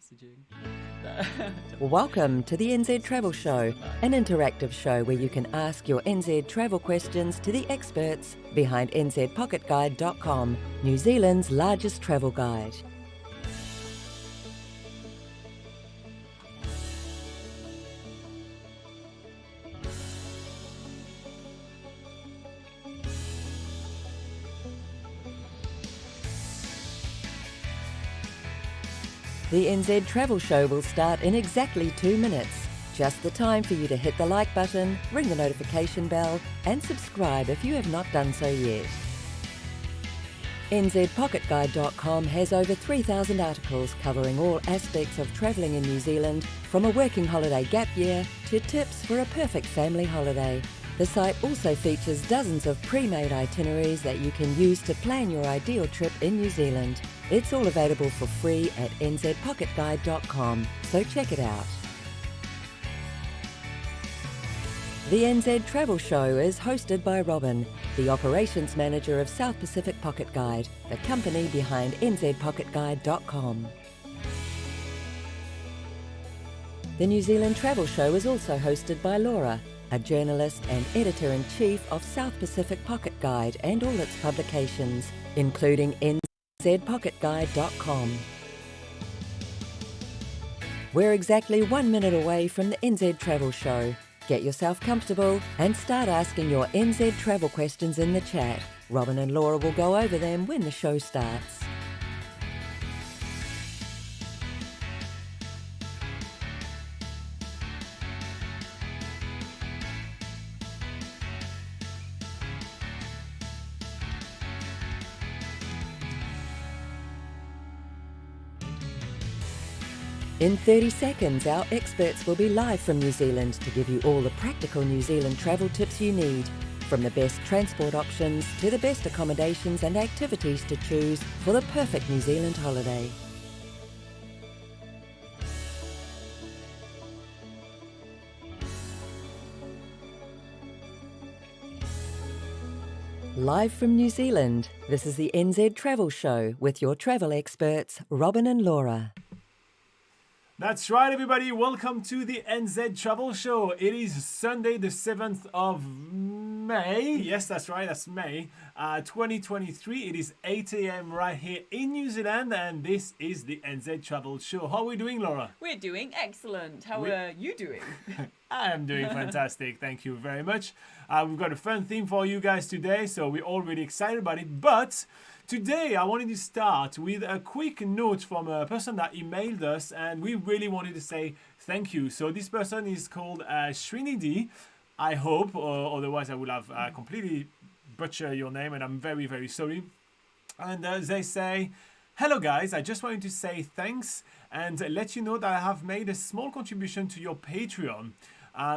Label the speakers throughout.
Speaker 1: messaging.
Speaker 2: Welcome to the NZ Travel Show, an interactive show where you can ask your NZ travel questions to the experts behind nzpocketguide.com, New Zealand's largest travel guide. The NZ Travel Show will start in exactly 2 minutes. Just the time for you to hit the like button, ring the notification bell, and subscribe if you have not done so yet. NZPocketGuide.com has over 3,000 articles covering all aspects of travelling in New Zealand, from a working holiday gap year to tips for a perfect family holiday. The site also features dozens of pre-made itineraries that you can use to plan your ideal trip in New Zealand. It's all available for free at nzpocketguide.com, so check it out. The NZ Travel Show is hosted by Robin, the Operations Manager of South Pacific Pocket Guide, the company behind nzpocketguide.com. The New Zealand Travel Show is also hosted by Laura, a journalist and editor-in-chief of South Pacific Pocket Guide and all its publications, including nzpocketguide.com. We're exactly 1 minute away from the NZ Travel Show. Get yourself comfortable and start asking your NZ travel questions in the chat. Robin and Laura will go over them when the show starts. In 30 seconds, our experts will be live from New Zealand to give you all the practical New Zealand travel tips you need, from the best transport options to the best accommodations and activities to choose for the perfect New Zealand holiday. Live from New Zealand, this is the NZ Travel Show with your travel experts, Robin and Laura.
Speaker 3: That's right, everybody. Welcome to the NZ Travel Show. It is Sunday, the 7th of May. Yes, that's right. That's May 2023. It is 8 a.m. right here in New Zealand, and this is the NZ Travel Show. How are we doing, Laura?
Speaker 1: We're doing excellent. How are you doing?
Speaker 3: I am doing fantastic. Thank you very much. We've got a fun theme for you guys today, so we're all really excited about it. But today, I wanted to start with a quick note from a person that emailed us, and we really wanted to say thank you. So this person is called Srinidhi, I hope, or otherwise I would have completely butchered your name, and I'm very, very sorry. And they say, "Hello guys, I just wanted to say thanks and let you know that I have made a small contribution to your Patreon.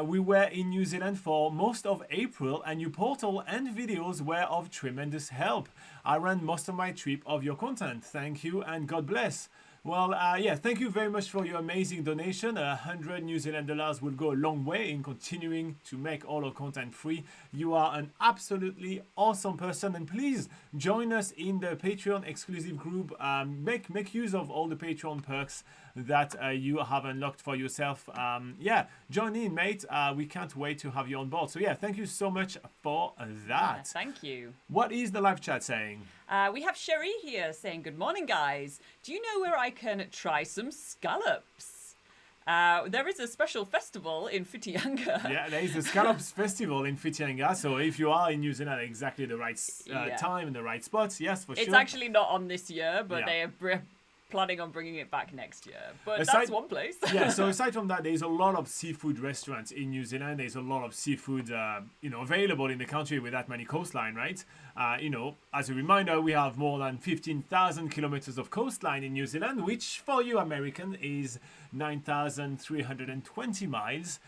Speaker 3: We were in New Zealand for most of April, and your portal and videos were of tremendous help. I ran most of my trip of your content. Thank you and God bless." Well, yeah, thank you very much for your amazing donation. 100 New Zealand dollars will go a long way in continuing to make all our content free. You are an absolutely awesome person, and please join us in the Patreon exclusive group. Make use of all the Patreon perks that you have unlocked for yourself. Yeah, join in, mate. We can't wait to have you on board. So yeah, thank you so much for that.
Speaker 1: Yeah, thank you.
Speaker 3: What is the live chat saying?
Speaker 1: We have Sherry here saying, "Good morning, guys. Do you know where I can try some scallops? There is a special festival in Whittakers."
Speaker 3: Yeah, there is the Scallops Festival in Whittakers. So if you are in New Zealand, exactly the right time and the right spot, yes, for sure.
Speaker 1: It's actually not on this year, but they are planning on bringing it back next year. But that's one place.
Speaker 3: Yeah, so aside from that, there's a lot of seafood restaurants in New Zealand. There's a lot of seafood, available in the country with that many coastline, right? As a reminder, we have more than 15,000 kilometers of coastline in New Zealand, which for you American is 9,320 miles.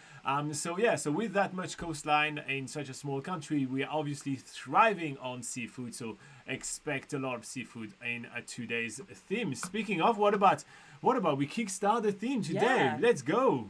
Speaker 3: So with that much coastline in such a small country, we are obviously thriving on seafood. So expect a lot of seafood in today's theme. Speaking of, what about we kickstart the theme today?
Speaker 1: Yeah.
Speaker 3: Let's go.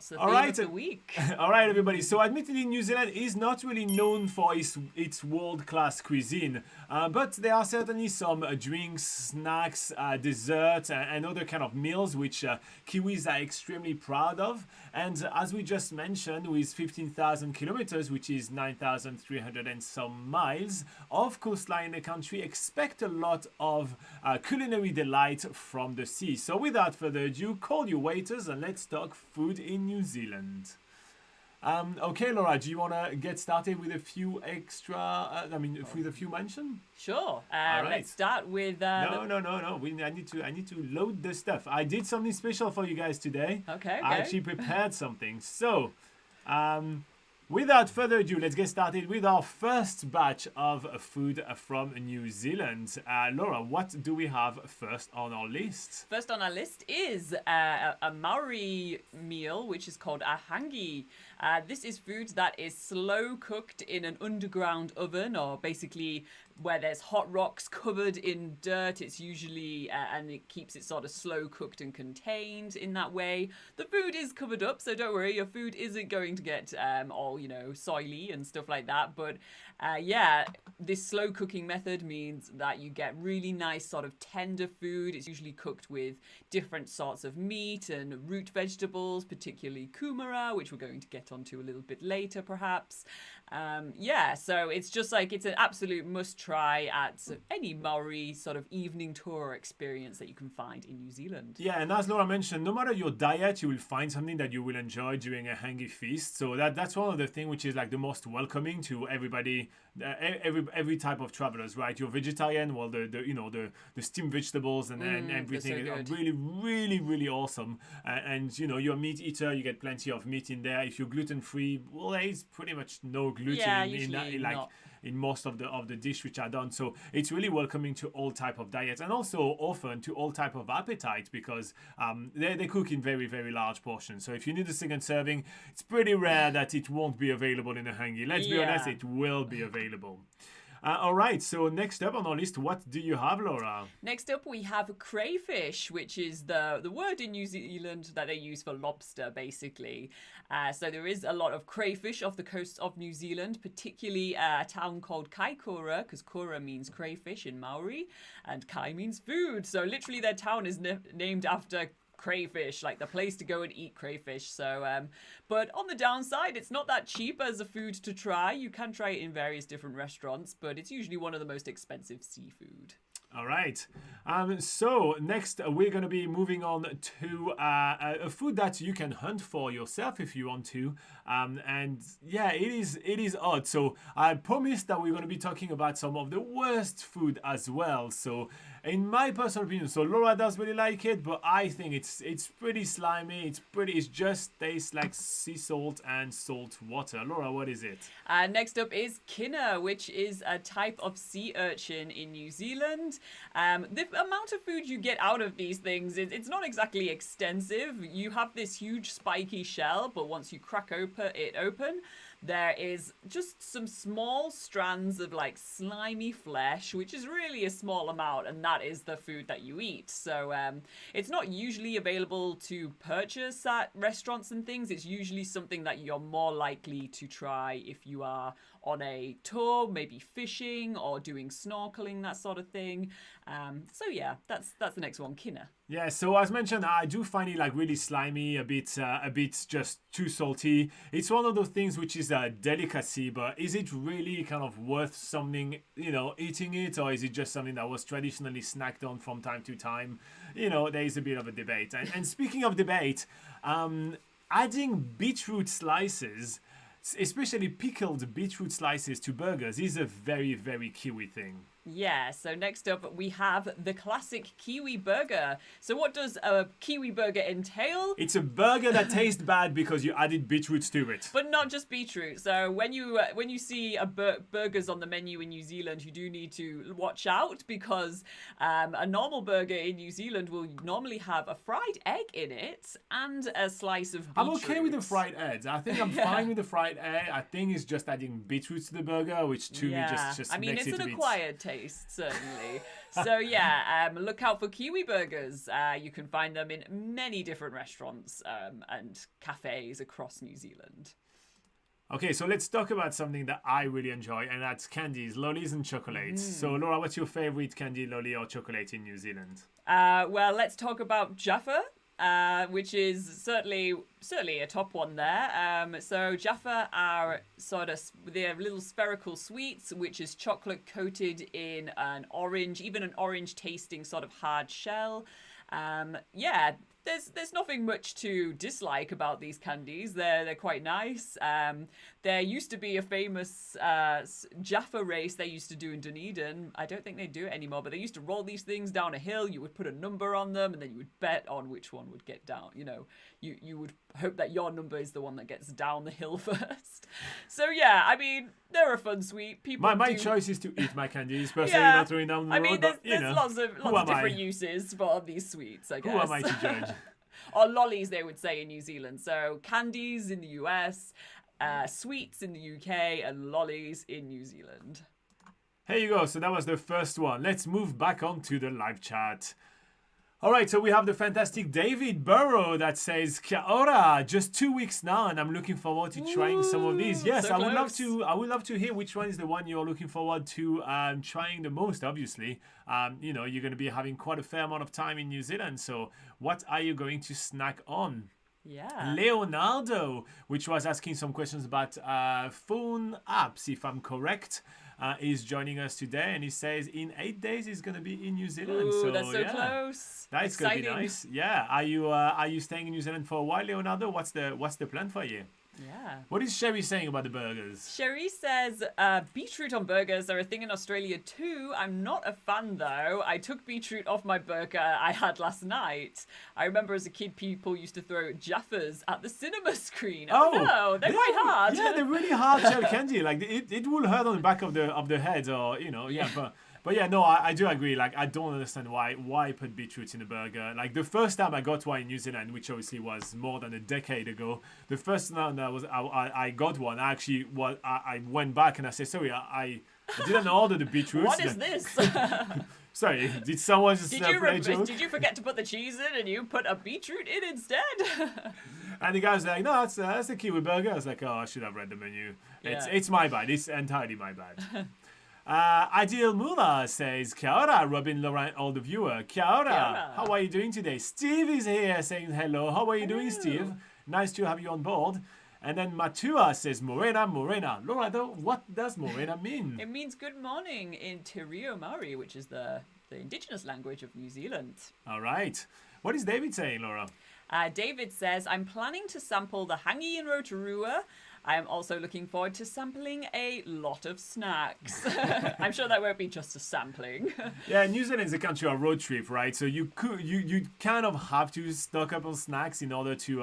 Speaker 1: That's the
Speaker 3: All
Speaker 1: theme
Speaker 3: right.
Speaker 1: of the week.
Speaker 3: All right, everybody. So, admittedly, New Zealand is not really known for its world-class cuisine, but there are certainly some drinks, snacks, desserts, and other kind of meals which Kiwis are extremely proud of. And as we just mentioned, with 15,000 kilometers, which is 9,300 and some miles of coastline in the country, expect a lot of culinary delight from the sea. So, without further ado, call your waiters and let's talk food in New Zealand. Okay, Laura, do you want to get started with a few extra, with a few mention?
Speaker 1: Sure.
Speaker 3: right.
Speaker 1: Let's start with...
Speaker 3: No. I need to load the stuff. I did something special for you guys today.
Speaker 1: Okay.
Speaker 3: I actually prepared something. So, without further ado, let's get started with our first batch of food from New Zealand. Laura, what do we have first on our list?
Speaker 1: First on our list is a Maori meal, which is called a hangi. This is food that is slow cooked in an underground oven, or basically where there's hot rocks covered in dirt. It's usually, and it keeps it sort of slow cooked and contained in that way. The food is covered up, so don't worry, your food isn't going to get all, soily and stuff like that. But this slow cooking method means that you get really nice sort of tender food. It's usually cooked with different sorts of meat and root vegetables, particularly kumara, which we're going to get onto a little bit later perhaps. So it's just like, it's an absolute must try at any Maori sort of evening tour experience that you can find in New Zealand.
Speaker 3: Yeah, and as Laura mentioned, no matter your diet, you will find something that you will enjoy during a hangi feast. So that's one of the things which is like the most welcoming to everybody, every type of travelers, right? You're vegetarian, well, the steamed vegetables and everything
Speaker 1: so
Speaker 3: are
Speaker 1: good.
Speaker 3: really, really, really awesome. And you're a meat eater, you get plenty of meat in there. If you're gluten free, well, there is pretty much no gluten in most of the dish which are done. So it's really welcoming to all type of diets, and also often to all type of appetite, because they cook in very, very large portions. So if you need a second serving, it's pretty rare that it won't be available in a hangi. Let's be honest, it will be available. All right, so next up on our list, what do you have, Laura?
Speaker 1: Next up, we have crayfish, which is the word in New Zealand that they use for lobster, basically. So there is a lot of crayfish off the coast of New Zealand, particularly a town called Kaikoura, because kura means crayfish in Maori, and kai means food. So literally their town is named after crayfish, like the place to go and eat crayfish. So but on the downside, it's not that cheap as a food to try. You can try it in various different restaurants, but it's usually one of the most expensive seafood.
Speaker 3: All right. So next we're going to be moving on to a food that you can hunt for yourself if you want to. And yeah, it is odd. So I promised that we're going to be talking about some of the worst food as well. So in my personal opinion, so Laura does really like it, but I think it's pretty slimy. It just tastes like sea salt and salt water. Laura, what is it?
Speaker 1: Next up is Kina, which is a type of sea urchin in New Zealand. The amount of food you get out of these things, it's not exactly extensive. You have this huge spiky shell, but once you crack it open, there is just some small strands of like slimy flesh, which is really a small amount, and that is the food that you eat. So it's not usually available to purchase at restaurants and things. It's usually something that you're more likely to try if you are on a tour, maybe fishing or doing snorkeling, that sort of thing. So yeah, that's the next one, Kina.
Speaker 3: Yeah, so as mentioned, I do find it like really slimy, a bit just too salty. It's one of those things which is a delicacy, but is it really kind of worth something, eating it, or is it just something that was traditionally snacked on from time to time? There is a bit of a debate. And speaking of debate, adding beetroot slices, especially pickled beetroot slices to burgers, is a very, very Kiwi thing.
Speaker 1: Yeah, so next up we have the classic Kiwi Burger. So what does a Kiwi Burger entail?
Speaker 3: It's a burger that tastes bad because you added beetroots to it.
Speaker 1: But not just beetroot. So when you see burgers on the menu in New Zealand, you do need to watch out, because a normal burger in New Zealand will normally have a fried egg in it and a slice of beetroot.
Speaker 3: I'm okay with the fried eggs. I think I'm fine with the fried egg. I think it's just adding beetroots to the burger, which to me just makes it a bit...
Speaker 1: it's an acquired taste. taste, certainly. So yeah, look out for Kiwi Burgers. You can find them in many different restaurants and cafes across New Zealand.
Speaker 3: Okay, so let's talk about something that I really enjoy, and that's candies, lollies and chocolates. So Laura, what's your favorite candy, lolly or chocolate in New Zealand?
Speaker 1: Well, let's talk about Jaffa. Which is certainly a top one there. So Jaffa are they're little spherical sweets, which is chocolate coated in an orange, even an orange tasting sort of hard shell. Yeah, there's nothing much to dislike about these candies. They're quite nice. There used to be a famous Jaffa race they used to do in Dunedin. I don't think they do it anymore, but they used to roll these things down a hill. You would put a number on them, and then you would bet on which one would get down. You know, you would hope that your number is the one that gets down the hill first. So yeah, I mean, they're a fun sweet.
Speaker 3: My choice is to eat my candies, personally, not throwing down the road.
Speaker 1: I mean,
Speaker 3: but,
Speaker 1: there's lots of different uses for these sweets, I guess.
Speaker 3: Who am I to judge?
Speaker 1: Or lollies, they would say in New Zealand. So candies in the US, sweets in the UK, and lollies in New Zealand.
Speaker 3: Here you go. So that was the first one. Let's move back on to the live chat. All right, so we have the fantastic David Burrow that says, Kia ora, just 2 weeks now, and I'm looking forward to trying some of these. Yes,
Speaker 1: so
Speaker 3: I would love to hear which one is the one you're looking forward to trying the most, obviously. You know, you're going to be having quite a fair amount of time in New Zealand, so what are you going to snack on?
Speaker 1: Yeah.
Speaker 3: Leonardo, which was asking some questions about phone apps, if I'm correct. Is joining us today, and he says in 8 days he's going to be in New Zealand.
Speaker 1: Ooh,
Speaker 3: so
Speaker 1: that's so close.
Speaker 3: That's going to be nice. Yeah. Are you staying in New Zealand for a while, Leonardo? What's the plan for you?
Speaker 1: Yeah.
Speaker 3: What is Sherry saying about the burgers?
Speaker 1: Sherry says beetroot on burgers are a thing in Australia too. I'm not a fan though. I took beetroot off my burger I had last night. I remember as a kid people used to throw Jaffas at the cinema screen. Oh no, they're quite hard.
Speaker 3: Yeah, they're really hard shell candy. Like it will hurt on the back of the head, or you know, yeah. But yeah, no, I do agree. Like, I don't understand why put beetroot in a burger. Like, the first time I got one in New Zealand, which obviously was more than a decade ago, the first time I got one, I went back and I said, sorry, I didn't order the beetroot.
Speaker 1: What is this?
Speaker 3: Sorry, did someone just
Speaker 1: did you forget to put the cheese in and you put a beetroot in instead?
Speaker 3: And the guy was like, no, that's a Kiwi Burger. I was like, oh, I should have read the menu.
Speaker 1: Yeah.
Speaker 3: It's my bad. It's entirely my bad. Adil Mula says, Kia ora, Robin, Laurent, all the viewer. Kia ora.
Speaker 1: Kia ora.
Speaker 3: How are you doing today? Steve is here saying hello. How are you doing, Steve? Nice to have you on board. And then Matua says, Morena, Morena. Laura, what does Morena mean?
Speaker 1: It means good morning in Te Reo Maori, which is the indigenous language of New Zealand.
Speaker 3: All right. What is David saying, Laura?
Speaker 1: David says, I'm planning to sample the hangi in Rotorua. I am also looking forward to sampling a lot of snacks. I'm sure that won't be just a sampling.
Speaker 3: Yeah, New Zealand is a country of road trip, right? So you kind of have to stock up on snacks in order to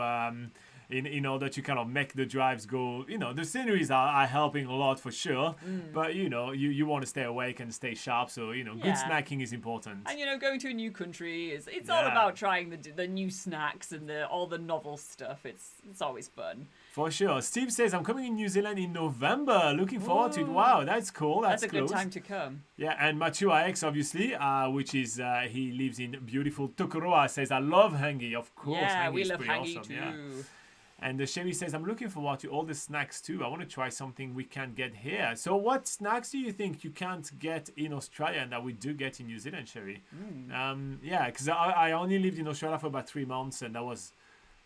Speaker 3: in order to kind of make the drives go. You know, the sceneries are helping a lot for sure, but you know, you want to stay awake and stay sharp. So you know, good snacking is important.
Speaker 1: And you know, going to a new country it's all about trying the new snacks and all the novel stuff. It's always fun.
Speaker 3: For sure. Steve says, I'm coming in New Zealand in November. Looking forward to it. Wow, that's cool. That's
Speaker 1: a
Speaker 3: close.
Speaker 1: good time to come.
Speaker 3: Yeah, and Matua X, obviously, which is, he lives in beautiful Tokoroa, says, I love hangi. Of course,
Speaker 1: yeah,
Speaker 3: hangi
Speaker 1: we
Speaker 3: is
Speaker 1: love
Speaker 3: pretty
Speaker 1: hangi
Speaker 3: awesome.
Speaker 1: too.
Speaker 3: Yeah. And Sherry says, I'm looking forward to all the snacks too. I want to try something we can't get here. So what snacks do you think you can't get in Australia and that we do get in New Zealand, Sherry? Yeah, because I only lived in Australia for about 3 months, and that was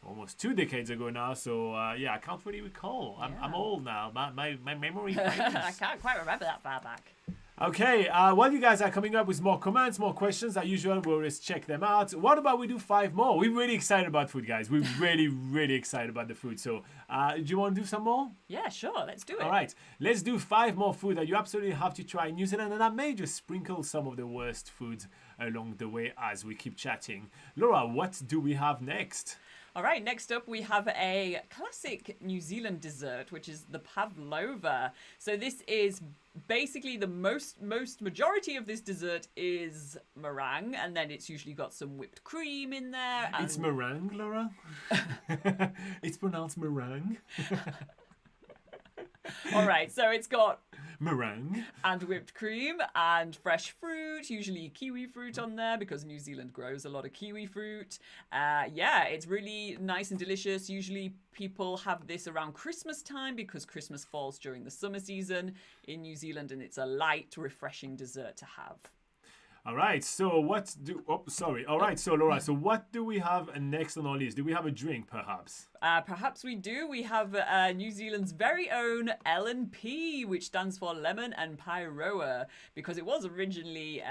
Speaker 3: almost 2 decades ago now, so yeah, I can't really recall. I'm old now. My memory fades.
Speaker 1: I can't quite remember that far back.
Speaker 3: Okay, while you guys are coming up with more comments, more questions, as usual, we'll always check them out. What about we do 5 more? We're really excited about food, guys. We're really, really excited about the food. So, do you want to do some more?
Speaker 1: Yeah, sure. Let's do it.
Speaker 3: All right, let's do 5 more food that you absolutely have to try in New Zealand, and I may just sprinkle some of the worst foods along the way as we keep chatting. Laura, what do we have next?
Speaker 1: All right, next up we have a classic New Zealand dessert, which is the Pavlova. So this is basically the majority of this dessert is meringue, and then it's usually got some whipped cream in there. And...
Speaker 3: It's meringue, Laura? It's pronounced meringue.
Speaker 1: All right, so it's got
Speaker 3: meringue.
Speaker 1: And whipped cream and fresh fruit, usually kiwi fruit on there because New Zealand grows a lot of kiwi fruit. Yeah, it's really nice and delicious. Usually people have this around Christmas time because Christmas falls during the summer season in New Zealand, and it's a light, refreshing dessert to have.
Speaker 3: All right, so All right, so Laura, so what do we have next on our list? Do we have a drink, perhaps?
Speaker 1: Perhaps we do. We have New Zealand's very own L&P, which stands for lemon and Pairoa, because it was originally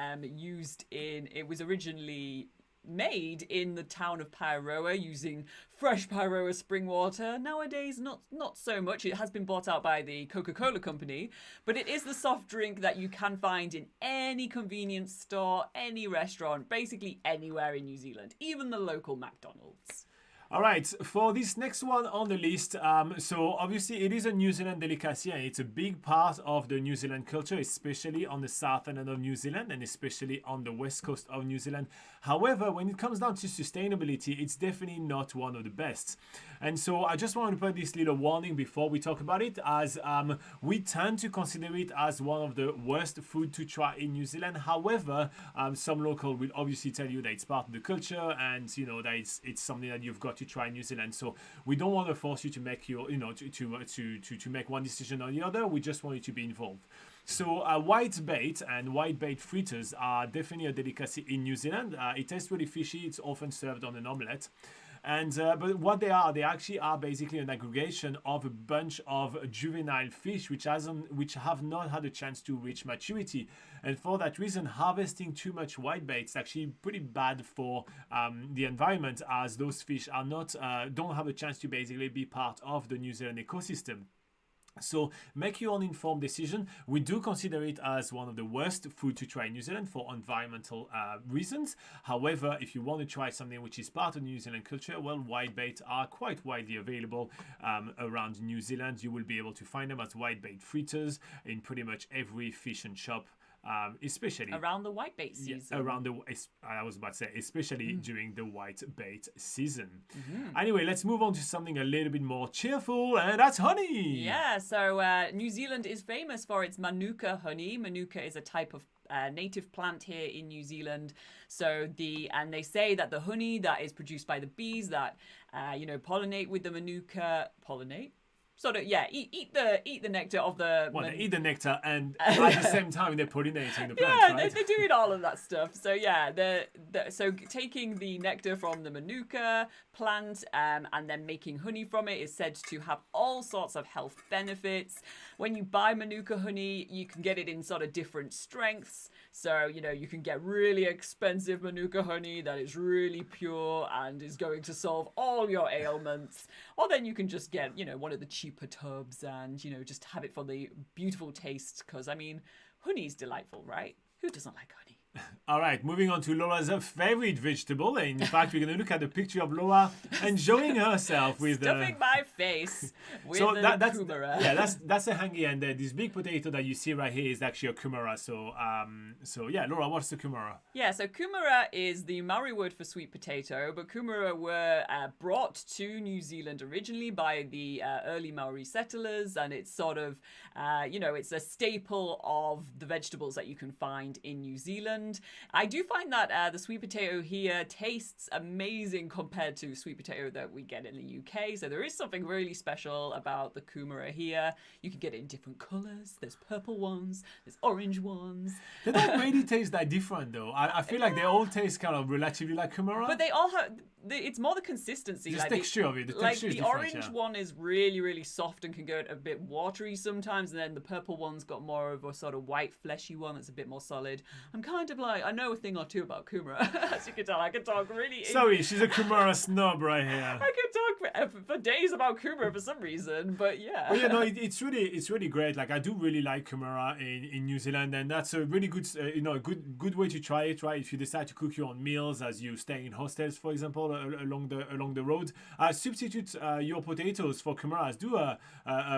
Speaker 1: made in the town of Pairoa using fresh Pairoa spring water. Nowadays, not so much. It has been bought out by the Coca-Cola company, but it is the soft drink that you can find in any convenience store, any restaurant, basically anywhere in New Zealand, even the local McDonald's.
Speaker 3: All right, for this next one on the list, so obviously it is a New Zealand delicacy and it's a big part of the New Zealand culture, especially on the Southland of New Zealand and especially on the west coast of New Zealand. However, when it comes down to sustainability, it's definitely not one of the best. And so I just want to put this little warning before we talk about it, as we tend to consider it as one of the worst food to try in New Zealand. However, some local will obviously tell you that it's part of the culture and that it's something that you've got to try in New Zealand. So we don't want to force you to make your to make one decision or the other. We just want you to be involved. So whitebait and whitebait fritters are definitely a delicacy in New Zealand. It tastes really fishy. It's often served on an omelette. And but what they actually are basically an aggregation of a bunch of juvenile fish which have not had a chance to reach maturity. And for that reason, harvesting too much whitebait is actually pretty bad for the environment, as those fish are don't have a chance to basically be part of the New Zealand ecosystem. So make your own informed decision. We do consider it as one of the worst food to try in New Zealand for environmental reasons. However, if you want to try something which is part of New Zealand culture, well, whitebait are quite widely available around New Zealand. You will be able to find them as whitebait fritters in pretty much every fish and shop. Especially
Speaker 1: around the whitebait season.
Speaker 3: I was about to say, especially during the whitebait season. Anyway, let's move on to something a little bit more cheerful, and that's honey.
Speaker 1: Yeah, so New Zealand is famous for its manuka honey. Manuka is a type of native plant here in New Zealand. So they say that the honey that is produced by the bees that pollinate with the manuka, sort of, yeah, eat the nectar of the...
Speaker 3: Well, they eat the nectar and at the same time they're pollinating the plants, right?
Speaker 1: They're doing all of that stuff. So yeah, so taking the nectar from the manuka plant and then making honey from it is said to have all sorts of health benefits. When you buy manuka honey, you can get it in sort of different strengths. So, you can get really expensive manuka honey that is really pure and is going to solve all your ailments. Or then you can just get, one of the cheaper tubs and, just have it for the beautiful taste. Because, honey's delightful, right? Who doesn't like honey?
Speaker 3: All right, moving on to Laura's favorite vegetable. In fact, we're going to look at the picture of Laura enjoying herself with
Speaker 1: stuffing my face with kumara.
Speaker 3: Yeah, that's a hangi, and this big potato that you see right here is actually a kumara. So yeah, Laura, what's the kumara?
Speaker 1: Yeah, so kumara is the Maori word for sweet potato, but kumara were brought to New Zealand originally by the early Maori settlers, and it's sort of it's a staple of the vegetables that you can find in New Zealand. I do find that the sweet potato here tastes amazing compared to sweet potato that we get in the UK. So there is something really special about the kumara here. You can get it in different colours. There's purple ones. There's orange ones.
Speaker 3: They don't really taste that different though. I feel like they all taste kind of relatively like kumara.
Speaker 1: But they all have... It's more the consistency.
Speaker 3: The texture of it. The texture is
Speaker 1: the
Speaker 3: different,
Speaker 1: orange one is really, really soft and can get a bit watery sometimes, and then the purple one's got more of a sort of white, fleshy one that's a bit more solid. I'm kind of like, I know a thing or two about kumara. As you can tell, I can talk really...
Speaker 3: Sorry, she's a kumara snob right here.
Speaker 1: I can talk for days about kumara for some reason, but yeah.
Speaker 3: Well, it's really great. Like, I do really like kumara in New Zealand, and that's a really good, good way to try it, right? If you decide to cook your own meals as you stay in hostels, for example, along the road, substitute your potatoes for kumaras. Do a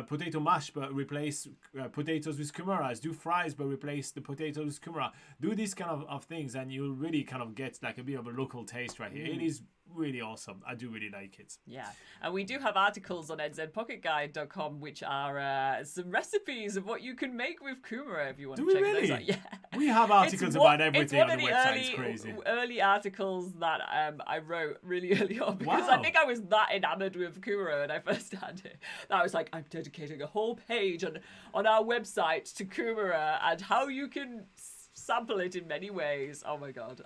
Speaker 3: potato mash, but replace potatoes with kumaras. Do fries, but replace the potatoes with kumara. Do these kind of things, and you'll really kind of get like a bit of a local taste right here. It is really awesome. I do really like it.
Speaker 1: Yeah, and we do have articles on nzpocketguide.com which are some recipes of what you can make with kumara if you want
Speaker 3: Do
Speaker 1: to
Speaker 3: we
Speaker 1: check
Speaker 3: really?
Speaker 1: those out. Yeah,
Speaker 3: We have articles about everything on the website. It's
Speaker 1: It's
Speaker 3: crazy.
Speaker 1: early articles that I wrote really early on because
Speaker 3: Wow.
Speaker 1: I think I was that enamored with kumara when I first had it that I was like, I'm dedicating a whole page on our website to kumara and how you can sample it in many ways. Oh my god,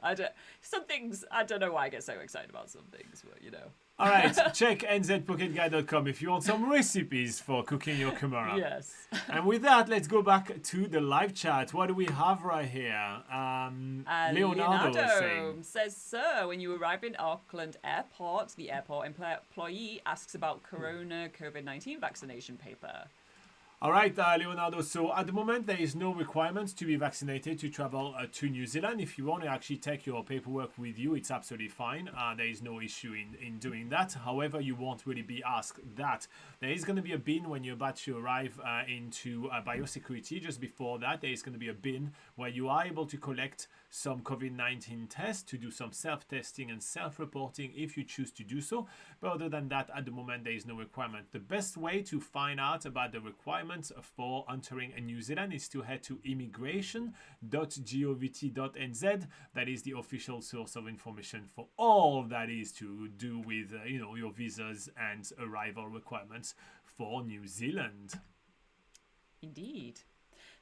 Speaker 1: some things I don't know why I get so excited about some things, but you know.
Speaker 3: All right, check nzpocketguide.com if you want some recipes for cooking your kumara.
Speaker 1: Yes.
Speaker 3: And with that, let's go back to the live chat. What do we have right here? Leonardo is saying.
Speaker 1: says, "Sir, when you arrive in Auckland Airport, the airport employee asks about Corona COVID-19 vaccination paper."
Speaker 3: All right, Leonardo. So at the moment, there is no requirement to be vaccinated to travel to New Zealand. If you want to actually take your paperwork with you, it's absolutely fine. There is no issue in doing that. However, you won't really be asked that. There is going to be a bin when you're about to arrive into biosecurity. Just before that, there is going to be a bin where you are able to collect some COVID-19 tests to do some self-testing and self-reporting if you choose to do so. But other than that, at the moment, there is no requirement. The best way to find out about the requirements for entering New Zealand is to head to immigration.govt.nz. That is the official source of information for all that is to do with your visas and arrival requirements for New Zealand.
Speaker 1: Indeed.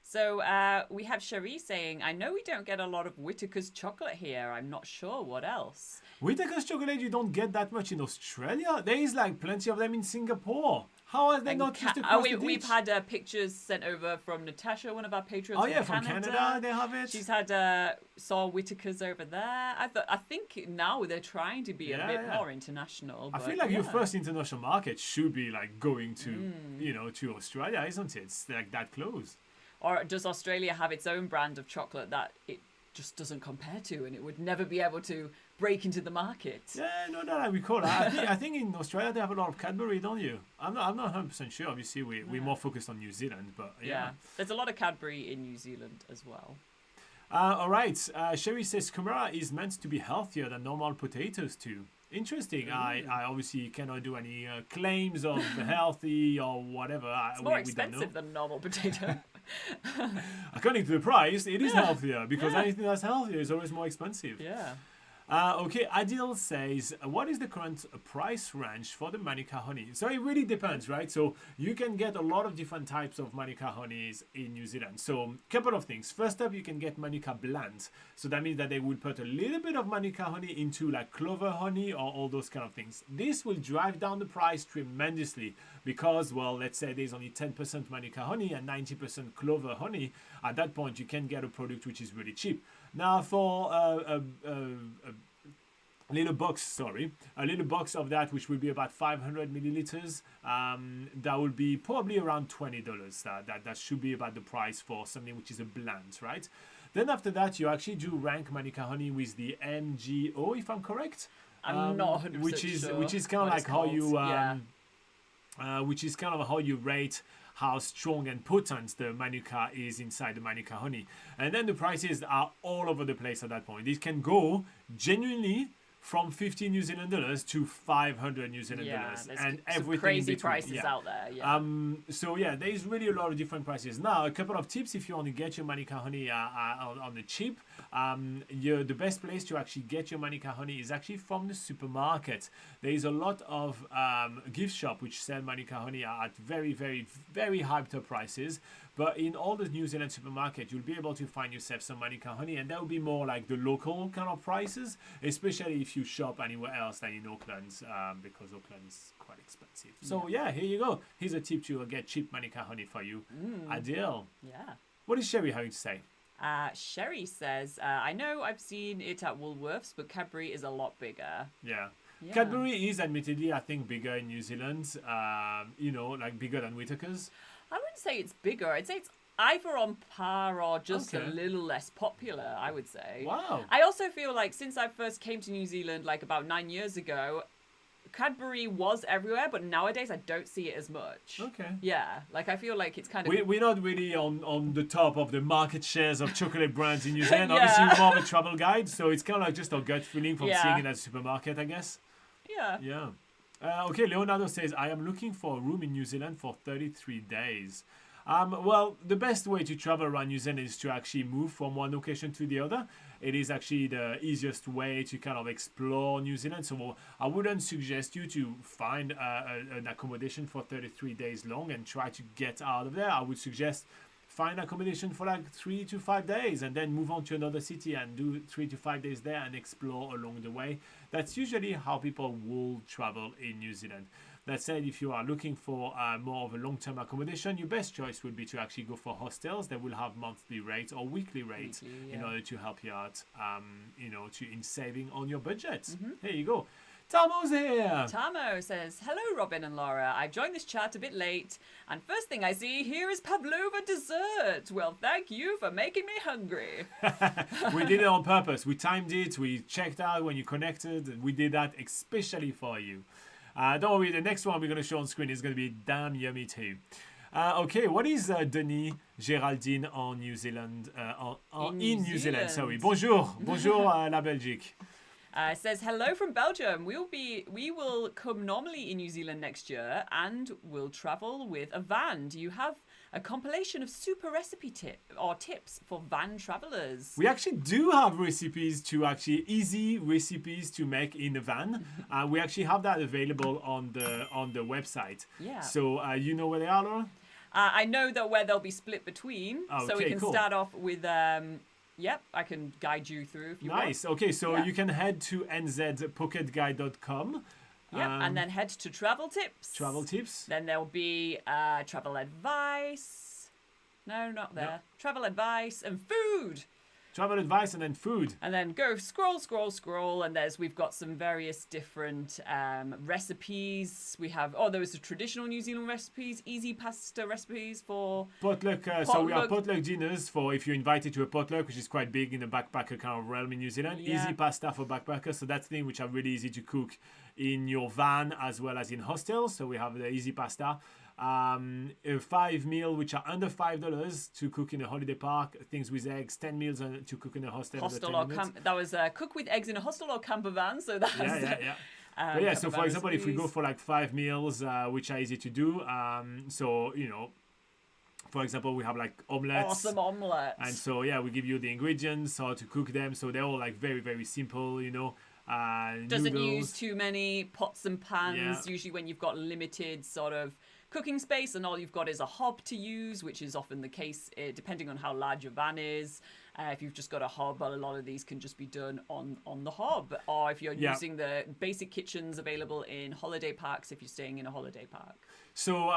Speaker 1: So we have Cherie saying, "I know we don't get a lot of Whittakers chocolate here. I'm not sure what else."
Speaker 3: Whittakers chocolate, you don't get that much in Australia. There is like plenty of them in Singapore. How are they not just across the ditch?
Speaker 1: We've had pictures sent over from Natasha, one of our patrons.
Speaker 3: Oh yeah, from Canada they have it.
Speaker 1: She's had saw Whittakers over there. I think now they're trying to be a bit more international.
Speaker 3: I feel like your first international market should be like going to to Australia, isn't it? It's like that close.
Speaker 1: Or does Australia have its own brand of chocolate that it just doesn't compare to, and it would never be able to break into the market?
Speaker 3: Yeah, no, I recall. I think in Australia they have a lot of Cadbury, don't you? I'm not 100% sure. Obviously, we're more focused on New Zealand, but yeah.
Speaker 1: There's a lot of Cadbury in New Zealand as well.
Speaker 3: All right. Sherry says kumara is meant to be healthier than normal potatoes too. Interesting. I obviously cannot do any claims of healthy or whatever.
Speaker 1: It's more expensive than normal potato.
Speaker 3: According to the price, it is healthier because anything that's healthier is always more expensive.
Speaker 1: Yeah.
Speaker 3: Okay, Adil says, what is the current price range for the Manuka honey? So it really depends, right? So you can get a lot of different types of Manuka honeys in New Zealand. So a couple of things. First up, you can get Manuka blend. So that means that they will put a little bit of Manuka honey into like clover honey or all those kind of things. This will drive down the price tremendously because, well, let's say there's only 10% Manuka honey and 90% clover honey. At that point, you can get a product which is really cheap. Now for a little box of that, which will be about 500 milliliters, that will be probably around $20. That should be about the price for something which is a blend, right? Then after that, you actually do rank Manuka honey with the MGO, if I'm correct.
Speaker 1: I'm not 100% sure.
Speaker 3: Which is kind of like how you which is kind of how you rate how strong and potent the Manuka is inside the Manuka honey. And then the prices are all over the place at that point. It can go genuinely from 50 New Zealand dollars to 500 New Zealand dollars, and everything
Speaker 1: crazy
Speaker 3: in between.
Speaker 1: prices out there.
Speaker 3: So there is really a lot of different prices. Now, a couple of tips if you want to get your Manuka honey on the cheap. The best place to actually get your Manuka honey is actually from the supermarket. There is a lot of gift shop which sell Manuka honey at very, very, very hyped up prices. But in all the New Zealand supermarket, you'll be able to find yourself some Manuka honey, and that will be more like the local kind of prices, especially if you shop anywhere else than in Auckland, because Auckland's quite expensive. So here you go. Here's a tip to get cheap Manuka honey for you. Ideal.
Speaker 1: Yeah.
Speaker 3: What is Sherry having to say?
Speaker 1: Sherry says, I know I've seen it at Woolworths, but Cadbury is a lot bigger.
Speaker 3: Yeah. Cadbury is admittedly, I think, bigger in New Zealand, like bigger than Whittakers.
Speaker 1: I wouldn't say it's bigger. I'd say it's either on par or just a little less popular, I would say.
Speaker 3: Wow.
Speaker 1: I also feel like since I first came to New Zealand, like about 9 years ago, Cadbury was everywhere, but nowadays I don't see it as much.
Speaker 3: Okay.
Speaker 1: Yeah, like I feel like it's kind of...
Speaker 3: We're not really on the top of the market shares of chocolate brands in New Zealand. Obviously, we're more of a travel guide, so it's kind of like just our gut feeling from seeing it at the supermarket, I guess.
Speaker 1: Yeah.
Speaker 3: Yeah. Okay, Leonardo says, I am looking for a room in New Zealand for 33 days. Well, the best way to travel around New Zealand is to actually move from one location to the other. It is actually the easiest way to kind of explore New Zealand. So I wouldn't suggest you to find an accommodation for 33 days long and try to get out of there. I would suggest find accommodation for like 3 to 5 days and then move on to another city and do 3 to 5 days there and explore along the way. That's usually how people will travel in New Zealand. That said, if you are looking for more of a long-term accommodation, your best choice would be to actually go for hostels that will have monthly rates or weekly rates in order to help you out, in saving on your budget. Here you go. Tamo's here.
Speaker 1: Tamo says, hello, Robin and Laura. I joined this chat a bit late, and first thing I see here is Pavlova dessert. Well, thank you for making me hungry.
Speaker 3: We did it on purpose. We timed it. We checked out when you connected. We did that especially for you. Don't worry, the next one we're going to show on screen is going to be damn yummy too. Okay, what is Denis Géraldine en New Zealand? In New Zealand, sorry. Bonjour, la Belgique.
Speaker 1: Says hello from Belgium. We will come normally in New Zealand next year and will travel with a van. Do you have a compilation of super recipe tips for van travelers?
Speaker 3: We actually do have easy recipes to make in a van. We actually have that available on the website.
Speaker 1: Yeah.
Speaker 3: So you know where they are, Laura?
Speaker 1: I know that where they'll be split between.
Speaker 3: Okay,
Speaker 1: so we can
Speaker 3: cool.
Speaker 1: start off with Yep, I can guide you through if you want.
Speaker 3: Nice. Okay, so you can head to nzpocketguide.com.
Speaker 1: Yep, and then head to travel tips.
Speaker 3: Travel tips.
Speaker 1: Then there'll be travel advice. No, not there.
Speaker 3: Yep.
Speaker 1: Travel advice and food.
Speaker 3: Travel advice and then food.
Speaker 1: And then go scroll, and we've got some various different recipes. We have those are traditional New Zealand recipes, easy pasta recipes for
Speaker 3: potluck. So we have potluck dinners for if you're invited to a potluck, which is quite big in the backpacker kind of realm in New Zealand.
Speaker 1: Yeah.
Speaker 3: Easy pasta for backpackers. So that's the thing which are really easy to cook in your van as well as in hostels. So we have the easy pasta. 5 meals which are under $5 to cook in a holiday park, things with eggs, 10 meals to cook in a hostel
Speaker 1: or that was cook with eggs in a hostel or campervan, so that's
Speaker 3: but so for example, if we go for like 5 meals which are easy to do, for example, we have like omelets.
Speaker 1: Awesome omelets.
Speaker 3: And so we give you the ingredients, how to cook them, so they're all like very, very simple,
Speaker 1: doesn't
Speaker 3: noodles.
Speaker 1: use too many pots and pans. Usually when you've got limited sort of cooking space and all you've got is a hob to use, which is often the case depending on how large your van is. If you've just got a hob, a lot of these can just be done on the hob. Or if you're using the basic kitchens available in holiday parks, if you're staying in a holiday park.
Speaker 3: So,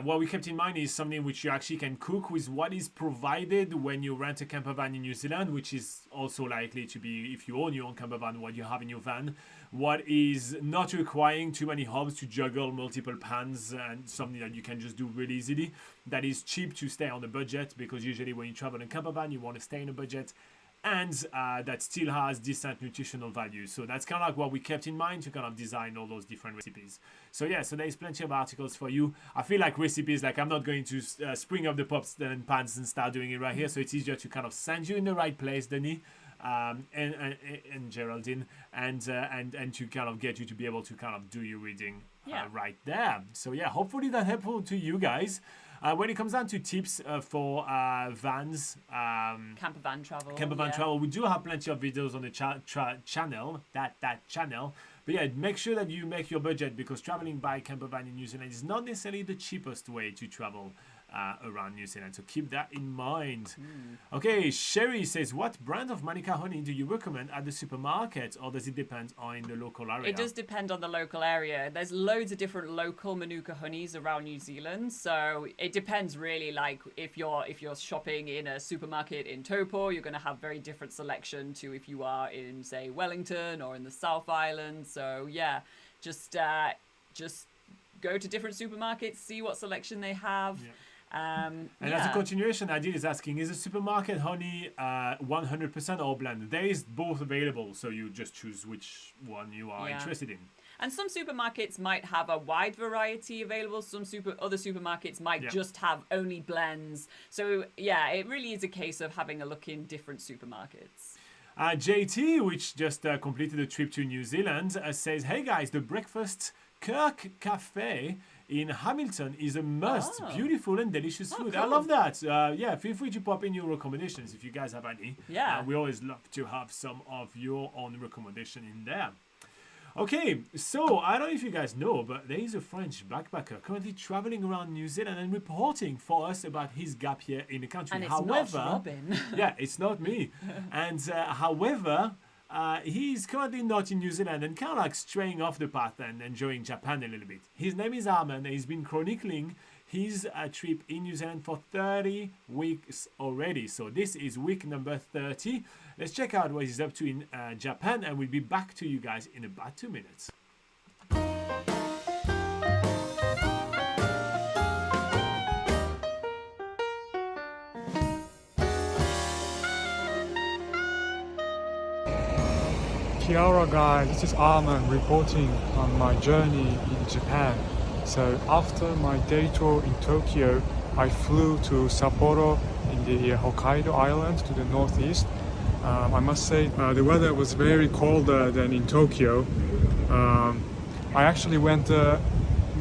Speaker 3: what we kept in mind is something which you actually can cook with what is provided when you rent a campervan in New Zealand, which is also likely to be, if you own your own campervan, what you have in your van. What is not requiring too many hobs to juggle multiple pans and something that you can just do really easily. That is cheap to stay on a budget, because usually when you travel in campervan, you want to stay in a budget. And that still has decent nutritional value. So that's kind of like what we kept in mind to kind of design all those different recipes. So so there's plenty of articles for you. I feel like recipes, like I'm not going to spring up the pots and pans and start doing it right here. So it's easier to kind of send you in the right place, Denis and Geraldine, and to kind of get you to be able to kind of do your reading right there. So hopefully that's helpful to you guys. When it comes down to tips for vans,
Speaker 1: campervan
Speaker 3: travel, we do have plenty of videos on the channel, that channel. But make sure that you make your budget, because traveling by campervan in New Zealand is not necessarily the cheapest way to travel around New Zealand. So keep that in mind. Okay, Sherry says, what brand of Manuka honey do you recommend at the supermarket, or does it depend on the local area?
Speaker 1: It does depend on the local area. There's loads of different local Manuka honeys around New Zealand, so it depends really. Like if you're shopping in a supermarket in Taupo, you're going to have very different selection to if you are in, say, Wellington or in the South Island. So just go to different supermarkets, see what selection they have.
Speaker 3: And as a continuation, Adil is asking, is a supermarket honey 100% or blend? There is both available, so you just choose which one you are interested in.
Speaker 1: And some supermarkets might have a wide variety available. Other supermarkets might just have only blends. So it really is a case of having a look in different supermarkets.
Speaker 3: JT, which just completed a trip to New Zealand, says, "Hey guys, the breakfast Kirk Cafe in Hamilton is a must.
Speaker 1: Oh.
Speaker 3: Beautiful and delicious food." I
Speaker 1: cool.
Speaker 3: love that. Yeah, feel free to pop in your recommendations if you guys have any.
Speaker 1: Yeah.
Speaker 3: We always love to have some of your own recommendation in there. Okay, so I don't know if you guys know, but there is a French backpacker currently traveling around New Zealand and reporting for us about his gap year in the country.
Speaker 1: And it's not Robin.
Speaker 3: Yeah, it's not me. And however, he's currently not in New Zealand and kind of like straying off the path and enjoying Japan a little bit. His name is Almond, and he's been chronicling his trip in New Zealand for 30 weeks already. So this is week number 30. Let's check out what he's up to in Japan, and we'll be back to you guys in about 2 minutes.
Speaker 4: Kia ora guys, this is Almond reporting on my journey in Japan. So after my day tour in Tokyo, I flew to Sapporo in the Hokkaido island to the northeast. I must say the weather was very colder than in Tokyo. I actually went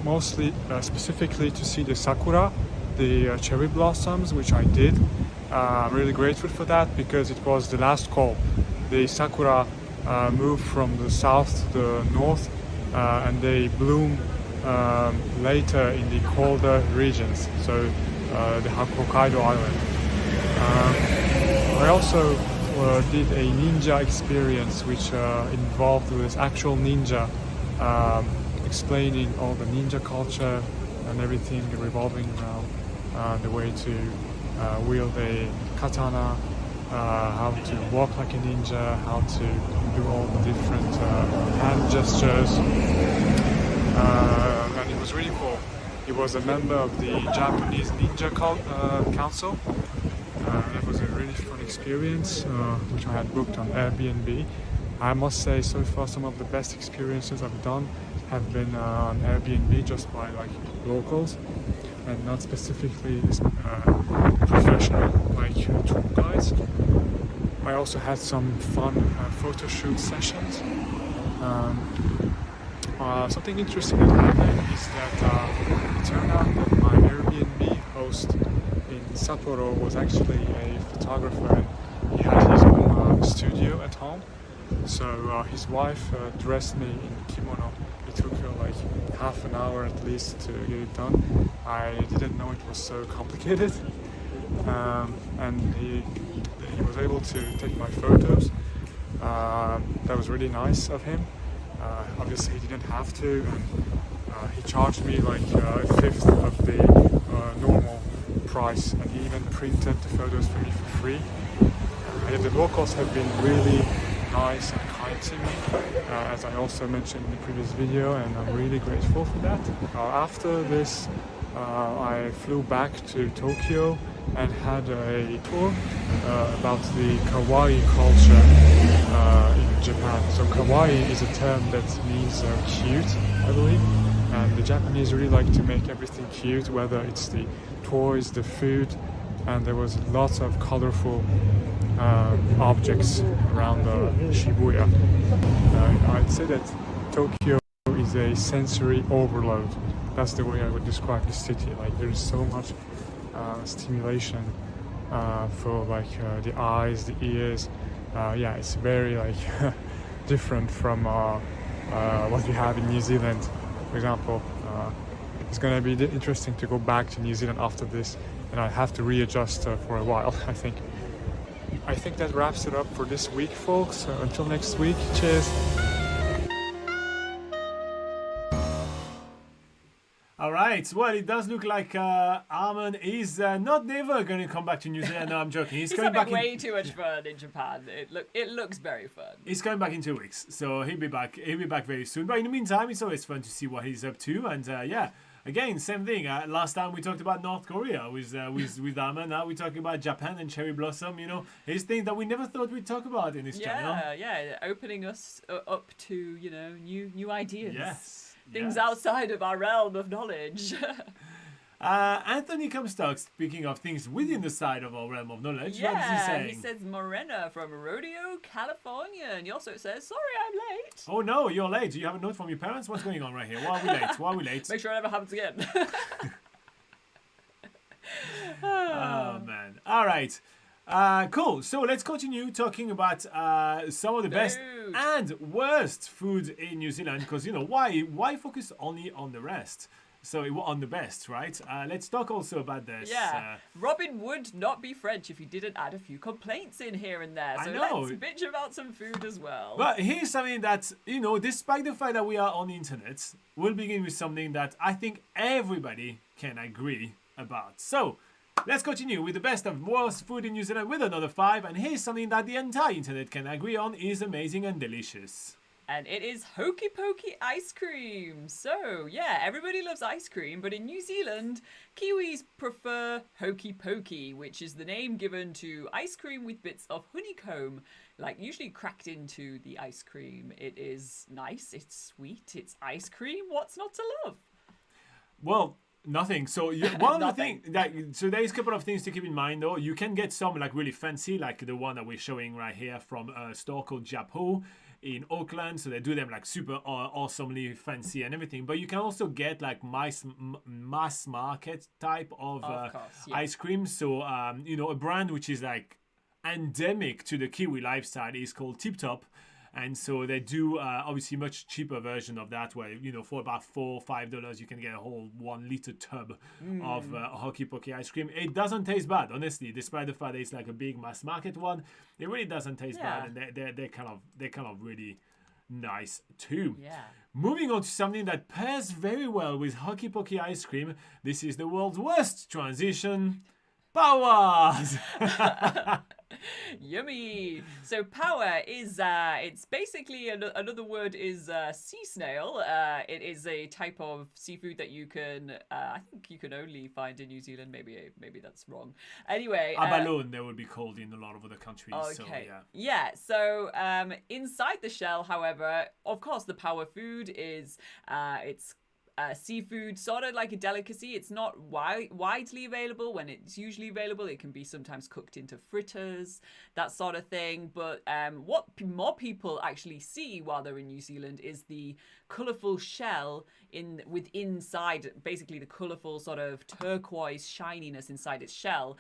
Speaker 4: mostly specifically to see the sakura, the cherry blossoms, which I did. I'm really grateful for that because it was the last call. The sakura moved from the south to the north and they bloom later in the colder regions, so the Hokkaido island. I also did a ninja experience which involved this actual ninja explaining all the ninja culture and everything revolving around the way to wield a katana, how to walk like a ninja, how to do all the different hand gestures. And it was really cool. He was a member of the Japanese Ninja Council. It was a really fun experience, which I had booked on Airbnb. I must say, so far, some of the best experiences I've done have been on Airbnb just by like locals and not specifically professional like tour guides. I also had some fun photo shoot sessions. Something interesting that happened is that it turned out that my Airbnb host in Sapporo was actually a photographer and he had his own studio at home. So his wife dressed me in kimono. It took her like half an hour at least to get it done. I didn't know it was so complicated. And he was able to take my photos. That was really nice of him. Obviously he didn't have to, and he charged me like a fifth of the normal price, and he even printed the photos for me for free. The locals have been really nice and kind to me, as I also mentioned in the previous video, and I'm really grateful for that. After this, I flew back to Tokyo and had a tour about the kawaii culture in Japan. So kawaii is a term that means cute, I believe, and the Japanese really like to make everything cute, whether it's the toys, the food, and there was lots of colorful objects around Shibuya. I'd say that Tokyo is a sensory overload. That's the way I would describe the city. Like there is so much stimulation for like the eyes, the ears. Yeah, it's very like different from what we have in New Zealand, for example. It's gonna be interesting to go back to New Zealand after this, and I have to readjust for a while, I think. I think that wraps it up for this week, folks. Until next week, cheers.
Speaker 3: All right. Well, it does look like Almond is not never going to come back to New Zealand. No, I'm joking. He's coming back.
Speaker 1: Way too much fun in Japan. It looks very fun.
Speaker 3: He's coming back in 2 weeks, so he'll be back. He'll be back very soon. But in the meantime, it's always fun to see what he's up to. And yeah, again, same thing. Last time we talked about North Korea with Almond. Now we're talking about Japan and cherry blossom. You know, it's things that we never thought we'd talk about in this channel.
Speaker 1: Yeah, opening us up to new ideas.
Speaker 3: Yes.
Speaker 1: Things outside of our realm of knowledge.
Speaker 3: Anthony Comstock, speaking of things within the side of our realm of knowledge, what is he
Speaker 1: Yeah,
Speaker 3: saying?
Speaker 1: he says Morena from Rodeo, California. And he also says, sorry, I'm late.
Speaker 3: Oh no, you're late. Do you have a note from your parents? What's going on right here? Why are we late? Why are we late?
Speaker 1: Make sure it never happens again.
Speaker 3: Oh man. All right. Cool. So let's continue talking about some of the best
Speaker 1: Food.
Speaker 3: and worst food in New Zealand. Because why focus only on the rest? So on the best, right? Let's talk also about this.
Speaker 1: Yeah. Robin would not be French if he didn't add a few complaints in here and there.
Speaker 3: I
Speaker 1: So
Speaker 3: know.
Speaker 1: let's bitch about some food as well.
Speaker 3: But here's something that, despite the fact that we are on the internet, we'll begin with something that I think everybody can agree about. So, let's continue with the best of worst food in New Zealand with another 5. And here's something that the entire internet can agree on is amazing and delicious.
Speaker 1: And it is Hokey Pokey ice cream. So, yeah, everybody loves ice cream, but in New Zealand, Kiwis prefer Hokey Pokey, which is the name given to ice cream with bits of honeycomb, like usually cracked into the ice cream. It is nice, it's sweet, it's ice cream. What's not to love?
Speaker 3: Well, nothing. So one of the
Speaker 1: Nothing.
Speaker 3: things so there is a couple of things to keep in mind though. You can get some like really fancy, like the one that we're showing right here from a store called Jaffa in Auckland. So they do them like super awesomely fancy and everything. But you can also get like mass market type of
Speaker 1: course, yeah.
Speaker 3: ice cream. So a brand which is like endemic to the Kiwi lifestyle is called Tip Top. And so they do obviously much cheaper version of that, where for about $4 or $5 you can get a whole 1 liter tub of Hokey Pokey ice cream. It doesn't taste bad, honestly, despite the fact that it's like a big mass market one. It really doesn't taste
Speaker 1: Yeah.
Speaker 3: bad, and they're kind of really nice too.
Speaker 1: Yeah.
Speaker 3: Moving on to something that pairs very well with Hokey Pokey ice cream. This is the world's worst transition. Powers.
Speaker 1: Yummy. So power is it's basically another word is sea snail. It is a type of seafood that you can I think you can only find in New Zealand. Maybe that's wrong. Anyway,
Speaker 3: Abalone, they would be called in a lot of other countries.
Speaker 1: Okay.
Speaker 3: So yeah.
Speaker 1: Yeah. So inside the shell, however, of course, the power food is it's seafood, sort of like a delicacy. It's not widely available. When it's usually available, it can be sometimes cooked into fritters, that sort of thing. But what more people actually see while they're in New Zealand is the colourful shell inside, basically the colourful sort of turquoise shininess inside its shell,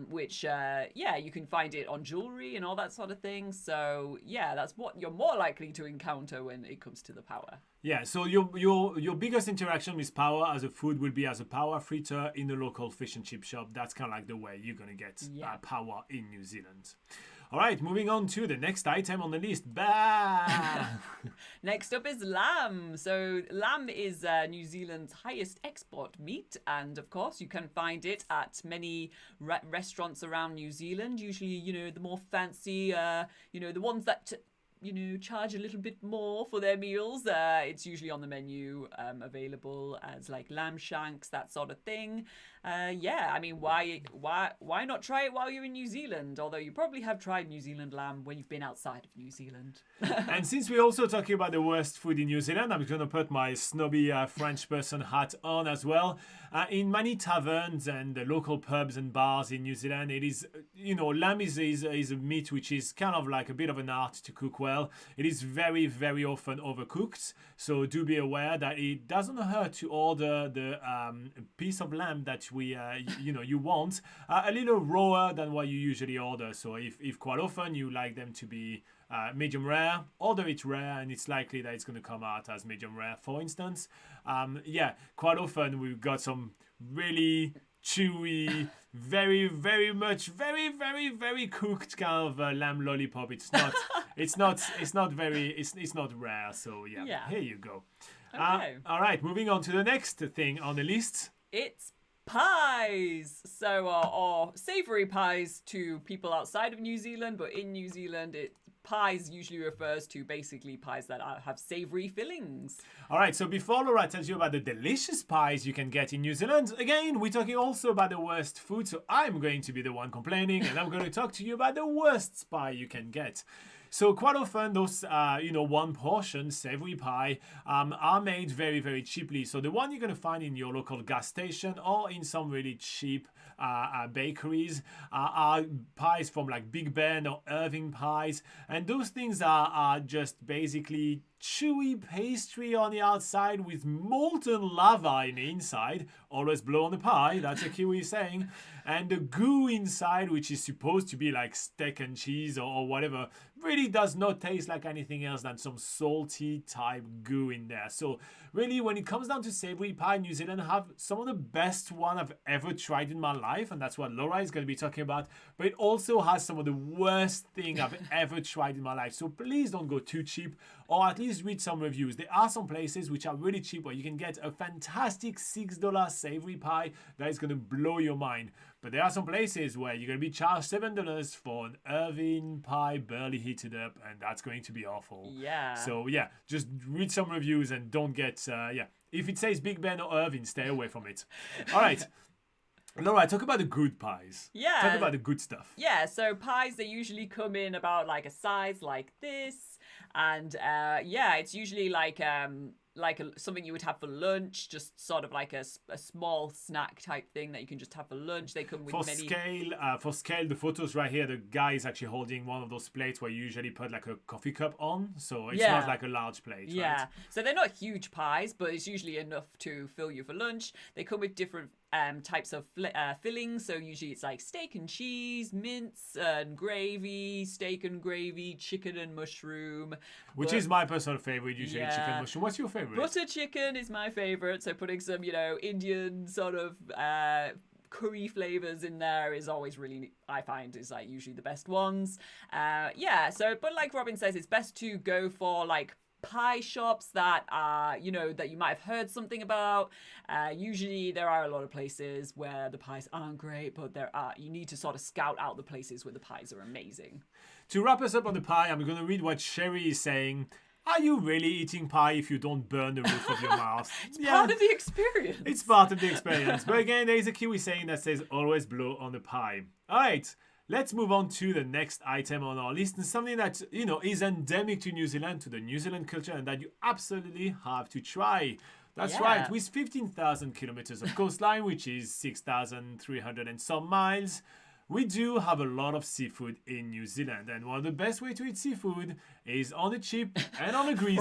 Speaker 1: which you can find it on jewellery and all that sort of thing. So yeah, that's what you're more likely to encounter when it comes to the power.
Speaker 3: Yeah, so your biggest interaction with power as a food will be as a power fritter in a local fish and chip shop. That's kind of like the way you're going to get power in New Zealand. All right, moving on to the next item on the list. Bah!
Speaker 1: Next up is lamb. So lamb is New Zealand's highest export meat, and of course you can find it at many restaurants around New Zealand. Usually, the more fancy, the ones that charge a little bit more for their meals. It's usually on the menu, available as like lamb shanks, that sort of thing. I mean, why not try it while you're in New Zealand? Although you probably have tried New Zealand lamb when you've been outside of New Zealand.
Speaker 3: And since we're also talking about the worst food in New Zealand, I'm going to put my snobby French person hat on as well. In many taverns and local pubs and bars in New Zealand, it is, lamb is a meat which is kind of like a bit of an art to cook well. It is very, very often overcooked. So do be aware that it doesn't hurt to order the piece of lamb that you want a little rawer than what you usually order. So if quite often you like them to be medium rare, order it rare, and it's likely that it's going to come out as medium rare, for instance. Quite often we've got some really chewy, very, very much, very, very, very cooked kind of lamb lollipop. It's not rare. So yeah. Here you go.
Speaker 1: Okay.
Speaker 3: All right, moving on to the next thing on the list.
Speaker 1: It's pies. So, or savoury pies to people outside of New Zealand, but in New Zealand, pies usually refers to basically pies that have savoury fillings.
Speaker 3: All right, so before Laura tells you about the delicious pies you can get in New Zealand, again, we're talking also about the worst food, so I'm going to be the one complaining, and I'm going to talk to you about the worst pie you can get. So quite often those, one portion savory pie are made very, very cheaply. So the one you're going to find in your local gas station or in some really cheap bakeries are pies from like Big Ben or Irving pies. And those things are just basically chewy pastry on the outside with molten lava in the inside. Always blow on the pie, that's a Kiwi saying. And the goo inside, which is supposed to be like steak and cheese or whatever, really does not taste like anything else than some salty type goo in there. So really, when it comes down to savory pie, New Zealand have some of the best one I've ever tried in my life, and that's what Laura is going to be talking about. But it also has some of the worst thing I've ever tried in my life. So please don't go too cheap, or at least read some reviews. There are some places which are really cheap where you can get a fantastic $6 savory pie that is going to blow your mind. But there are some places where you're going to be charged $7 for an Irving pie barely heated up, and that's going to be awful.
Speaker 1: Yeah.
Speaker 3: So yeah, just read some reviews and don't get, if it says Big Ben or Irving, stay away from it. All right. Laura, talk about the good pies.
Speaker 1: Yeah.
Speaker 3: Talk about the good stuff.
Speaker 1: Yeah, so pies, they usually come in about like a size like this. And it's usually like something you would have for lunch, just sort of like a small snack type thing that you can just have for lunch. They come with
Speaker 3: For scale, the photos right here, the guy is actually holding one of those plates where you usually put like a coffee cup on. So it's not like a large plate,
Speaker 1: Yeah,
Speaker 3: right?
Speaker 1: so they're not huge pies, but it's usually enough to fill you for lunch. They come with different types of fillings. So usually it's like steak and cheese, mince and gravy, steak and gravy, chicken and mushroom.
Speaker 3: Which is my personal favorite, usually chicken mushroom. What's your favorite?
Speaker 1: Butter chicken is my favorite. So putting some, Indian sort of curry flavors in there is always really, I find, is like usually the best ones. But like Robin says, it's best to go for like pie shops that are, that you might have heard something about. Usually there are a lot of places where the pies aren't great, but you need to sort of scout out the places where the pies are amazing.
Speaker 3: To wrap us up on the pie, I'm going to read what Sherry is saying. Are you really eating pie if you don't burn the roof of your mouth?
Speaker 1: It's part of the experience.
Speaker 3: It's part of the experience. But again, there is a Kiwi saying that says always blow on the pie. All right. Let's move on to the next item on our list, and something that, is endemic to New Zealand, to the New Zealand culture, and that you absolutely have to try. That's right, with 15,000 kilometers of coastline, which is 6,300 and some miles, we do have a lot of seafood in New Zealand, and one of the best way to eat seafood is on the cheap and on the greasy.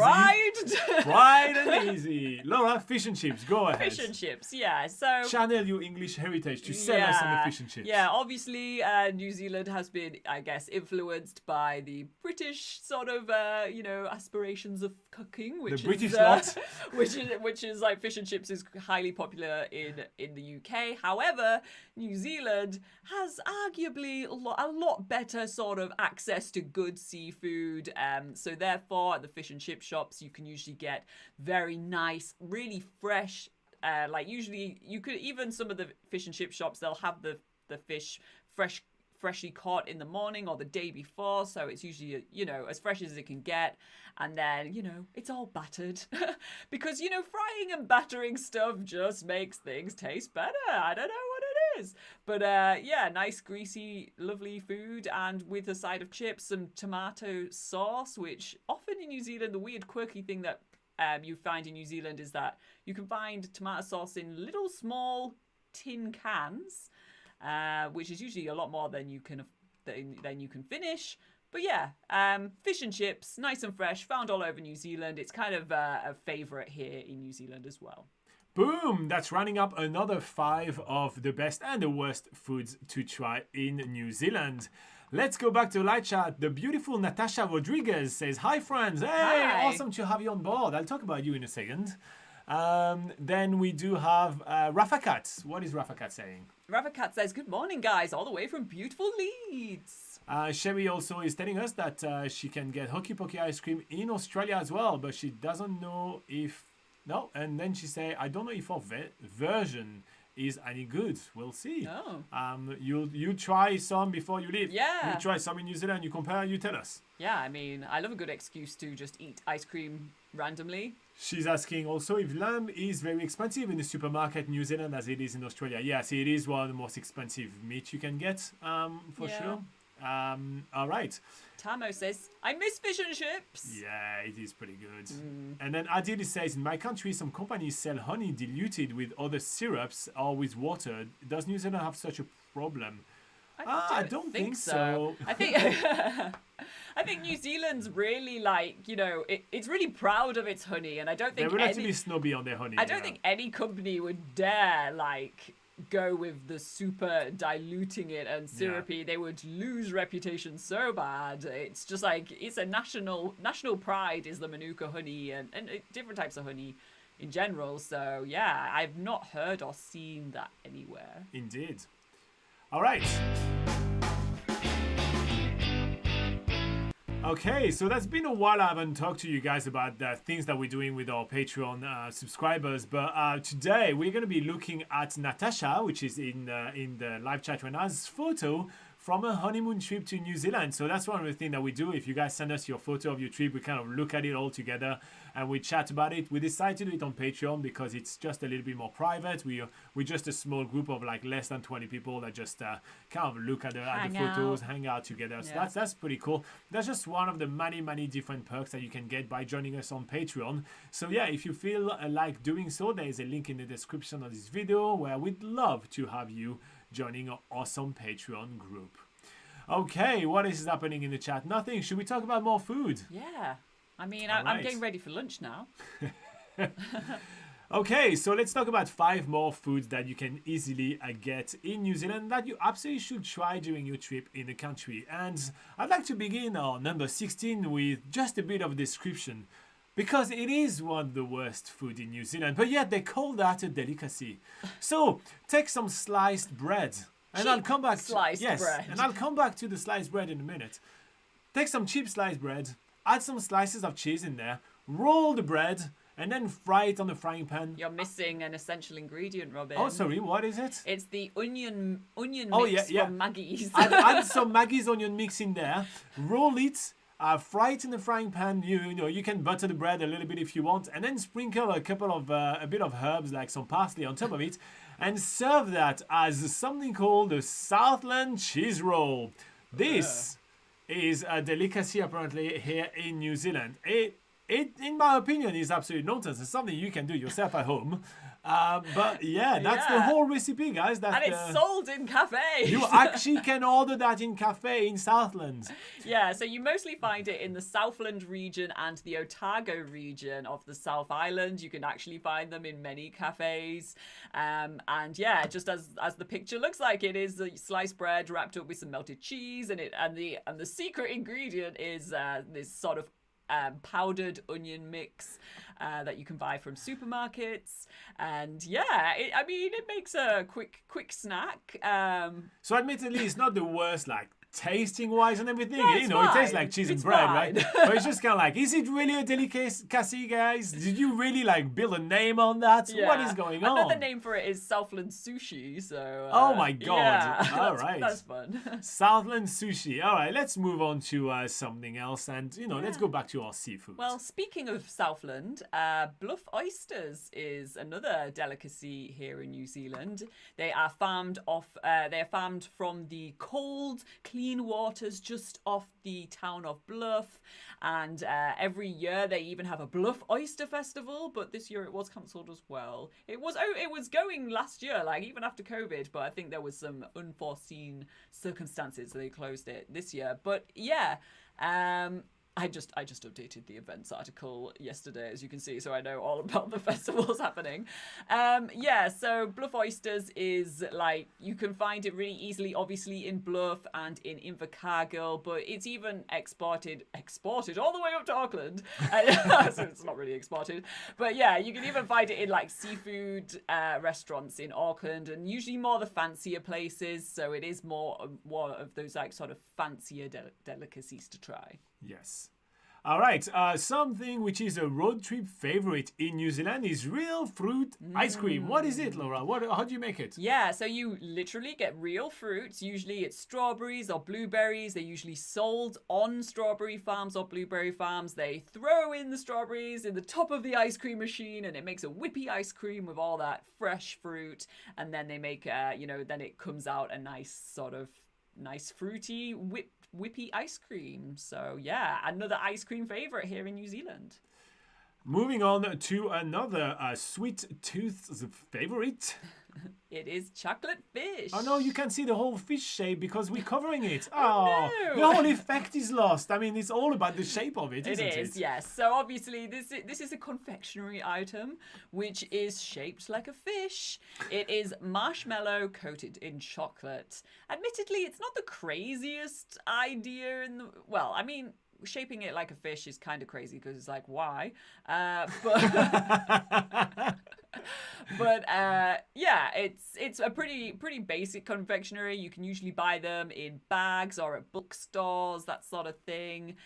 Speaker 3: Fried and easy. Laura, fish and chips, go ahead.
Speaker 1: Fish and chips, yeah. So
Speaker 3: channel your English heritage to sell us on the fish and chips.
Speaker 1: Yeah, obviously New Zealand has been, I guess, influenced by the British sort of, aspirations of cooking, which
Speaker 3: the British lot.
Speaker 1: which is like fish and chips is highly popular in the UK. However, New Zealand has arguably a lot better sort of access to good seafood. So therefore, at the fish and chip shops, you can usually get very nice, really fresh. Usually, you could even some of the fish and chip shops, they'll have the fish freshly caught in the morning or the day before, so it's usually as fresh as it can get, and then it's all battered because frying and battering stuff just makes things taste better. I don't know what it is, but nice greasy lovely food, and with a side of chips, some tomato sauce, which often in New Zealand, the weird quirky thing that you find in New Zealand is that you can find tomato sauce in little small tin cans, which is usually a lot more than you can finish. But fish and chips, nice and fresh, found all over New Zealand. It's kind of a favourite here in New Zealand as well.
Speaker 3: Boom! That's running up another 5 of the best and the worst foods to try in New Zealand. Let's go back to light chat. The beautiful Natasha Rodriguez says, "Hi friends, hey,
Speaker 1: Hi.
Speaker 3: Awesome to have you on board. I'll talk about you in a second." Then we do have Rafa Cat. What is Rafa Cat saying?
Speaker 1: Rafa Cat says, "Good morning, guys, all the way from beautiful Leeds."
Speaker 3: Sherry also is telling us that she can get Hokey Pokey ice cream in Australia as well, but she doesn't know if... No, and then she say, "I don't know if our version is any good. We'll see."
Speaker 1: Oh.
Speaker 3: You try some before you leave.
Speaker 1: Yeah.
Speaker 3: You try some in New Zealand, you compare, you tell us.
Speaker 1: Yeah, I mean, I love a good excuse to just eat ice cream randomly.
Speaker 3: She's asking also if lamb is very expensive in the supermarket in New Zealand as it is in Australia. Yes, it is one of the most expensive meat you can get, for sure. All right.
Speaker 1: Tamo says, I miss fish and chips.
Speaker 3: Yeah, it is pretty good. And then Adili says, in my country, some companies sell honey diluted with other syrups or with water. Does New Zealand have such a problem? I don't think so.
Speaker 1: I think I think New Zealand's really it's really proud of its honey, and I don't think
Speaker 3: they're relatively snobby on their honey.
Speaker 1: I don't think any company would dare go with the super diluting it and syrupy.
Speaker 3: Yeah.
Speaker 1: They would lose reputation so bad. It's just it's a national pride is the Manuka honey and different types of honey in general. So yeah, I've not heard or seen that anywhere.
Speaker 3: Indeed. All right. Okay, so that's been a while. I haven't talked to you guys about the things that we're doing with our Patreon subscribers, but today we're going to be looking at Natasha, which is in the live chat right now, as photo from a honeymoon trip to New Zealand. So that's one of the things that we do. If you guys send us your photo of your trip, we kind of look at it all together and we chat about it. We decided to do it on Patreon because it's just a little bit more private. We're just a small group of less than 20 people that just kind of look at the photos, hang out together. So that's pretty cool. That's just one of the many different perks that you can get by joining us on Patreon. So yeah, if you feel like doing so, there is a link in the description of this video where we'd love to have you joining our awesome Patreon group. Okay, what is happening in the chat? Nothing. Should we talk about more food?
Speaker 1: Yeah. I mean, I'm getting ready for lunch now.
Speaker 3: Okay, so let's talk about 5 more foods that you can easily get in New Zealand that you absolutely should try during your trip in the country. And I'd like to begin our number 16 with just a bit of description, because it is one of the worst food in New Zealand, but yet they call that a delicacy. So take some sliced bread, and I'll come back and I'll come back to the sliced bread in a minute. Take some cheap sliced bread, add some slices of cheese in there, roll the bread, and then fry it on the frying pan.
Speaker 1: You're missing an essential ingredient, Robin.
Speaker 3: Oh, sorry, what is it?
Speaker 1: It's the onion mix from Maggie's.
Speaker 3: add some Maggie's onion mix in there, roll it, fry it in the frying pan. You can butter the bread a little bit if you want, and then sprinkle a bit of herbs like some parsley on top of it, and serve that as something called a Southland cheese roll. This is a delicacy apparently here in New Zealand. It in my opinion is absolute nonsense. It's something you can do yourself at home. But yeah, that's the whole recipe, guys.
Speaker 1: And it's sold in cafes.
Speaker 3: You actually can order that in cafe in Southland.
Speaker 1: Yeah, so you mostly find it in the Southland region and the Otago region of the South Island. You can actually find them in many cafes. And yeah, just as the picture looks like, it is a sliced bread wrapped up with some melted cheese, and the secret ingredient is this sort of powdered onion mix that you can buy from supermarkets, and it makes a quick snack.
Speaker 3: So admittedly, it's not the worst tasting wise and everything.
Speaker 1: No,
Speaker 3: it tastes like cheese and bread, right? But it's just kind of is it really a delicacy, guys? Did you really build a name on that?
Speaker 1: Yeah.
Speaker 3: What is going on?
Speaker 1: Another name for it is Southland sushi. So
Speaker 3: oh my god!
Speaker 1: Yeah,
Speaker 3: all right,
Speaker 1: that's fun.
Speaker 3: Southland sushi. All right, let's move on to something else, and let's go back to our seafood.
Speaker 1: Well, speaking of Southland, Bluff Oysters is another delicacy here in New Zealand. They are farmed from the cold, clean waters just off the town of Bluff, and every year they even have a Bluff Oyster Festival, but this year it was cancelled as well. It was going last year, even after COVID, but I think there was some unforeseen circumstances, so they closed it this year. But yeah, I just updated the events article yesterday, as you can see, so I know all about the festivals happening. So Bluff Oysters is you can find it really easily, obviously in Bluff and in Invercargill, but it's even exported all the way up to Auckland. So it's not really exported, but yeah, you can even find it in seafood restaurants in Auckland, and usually more the fancier places. So it is more of those sort of fancier delicacies to try.
Speaker 3: Yes. All right. Something which is a road trip favorite in New Zealand is real fruit ice cream. What is it, Laura? How do you make it?
Speaker 1: Yeah, so you literally get real fruits. Usually it's strawberries or blueberries. They're usually sold on strawberry farms or blueberry farms. They throw in the strawberries in the top of the ice cream machine, and it makes a whippy ice cream with all that fresh fruit. And then they make, then it comes out a nice sort of nice fruity whippy ice cream. So yeah, another ice cream favorite here in New Zealand.
Speaker 3: Moving on to another sweet tooth's favorite.
Speaker 1: It is chocolate fish.
Speaker 3: Oh no, you can't see the whole fish shape because we're covering it.
Speaker 1: Oh, no.
Speaker 3: The whole effect is lost. I mean, it's all about the shape of it, isn't it?
Speaker 1: It is, yes. So obviously this is a confectionery item which is shaped like a fish. It is marshmallow coated in chocolate. Admittedly, it's not the craziest idea in the... Well, I mean... Shaping it like a fish is kind of crazy because it's like, why? But yeah, it's a pretty basic confectionery. You can usually buy them in bags or at bookstores, that sort of thing.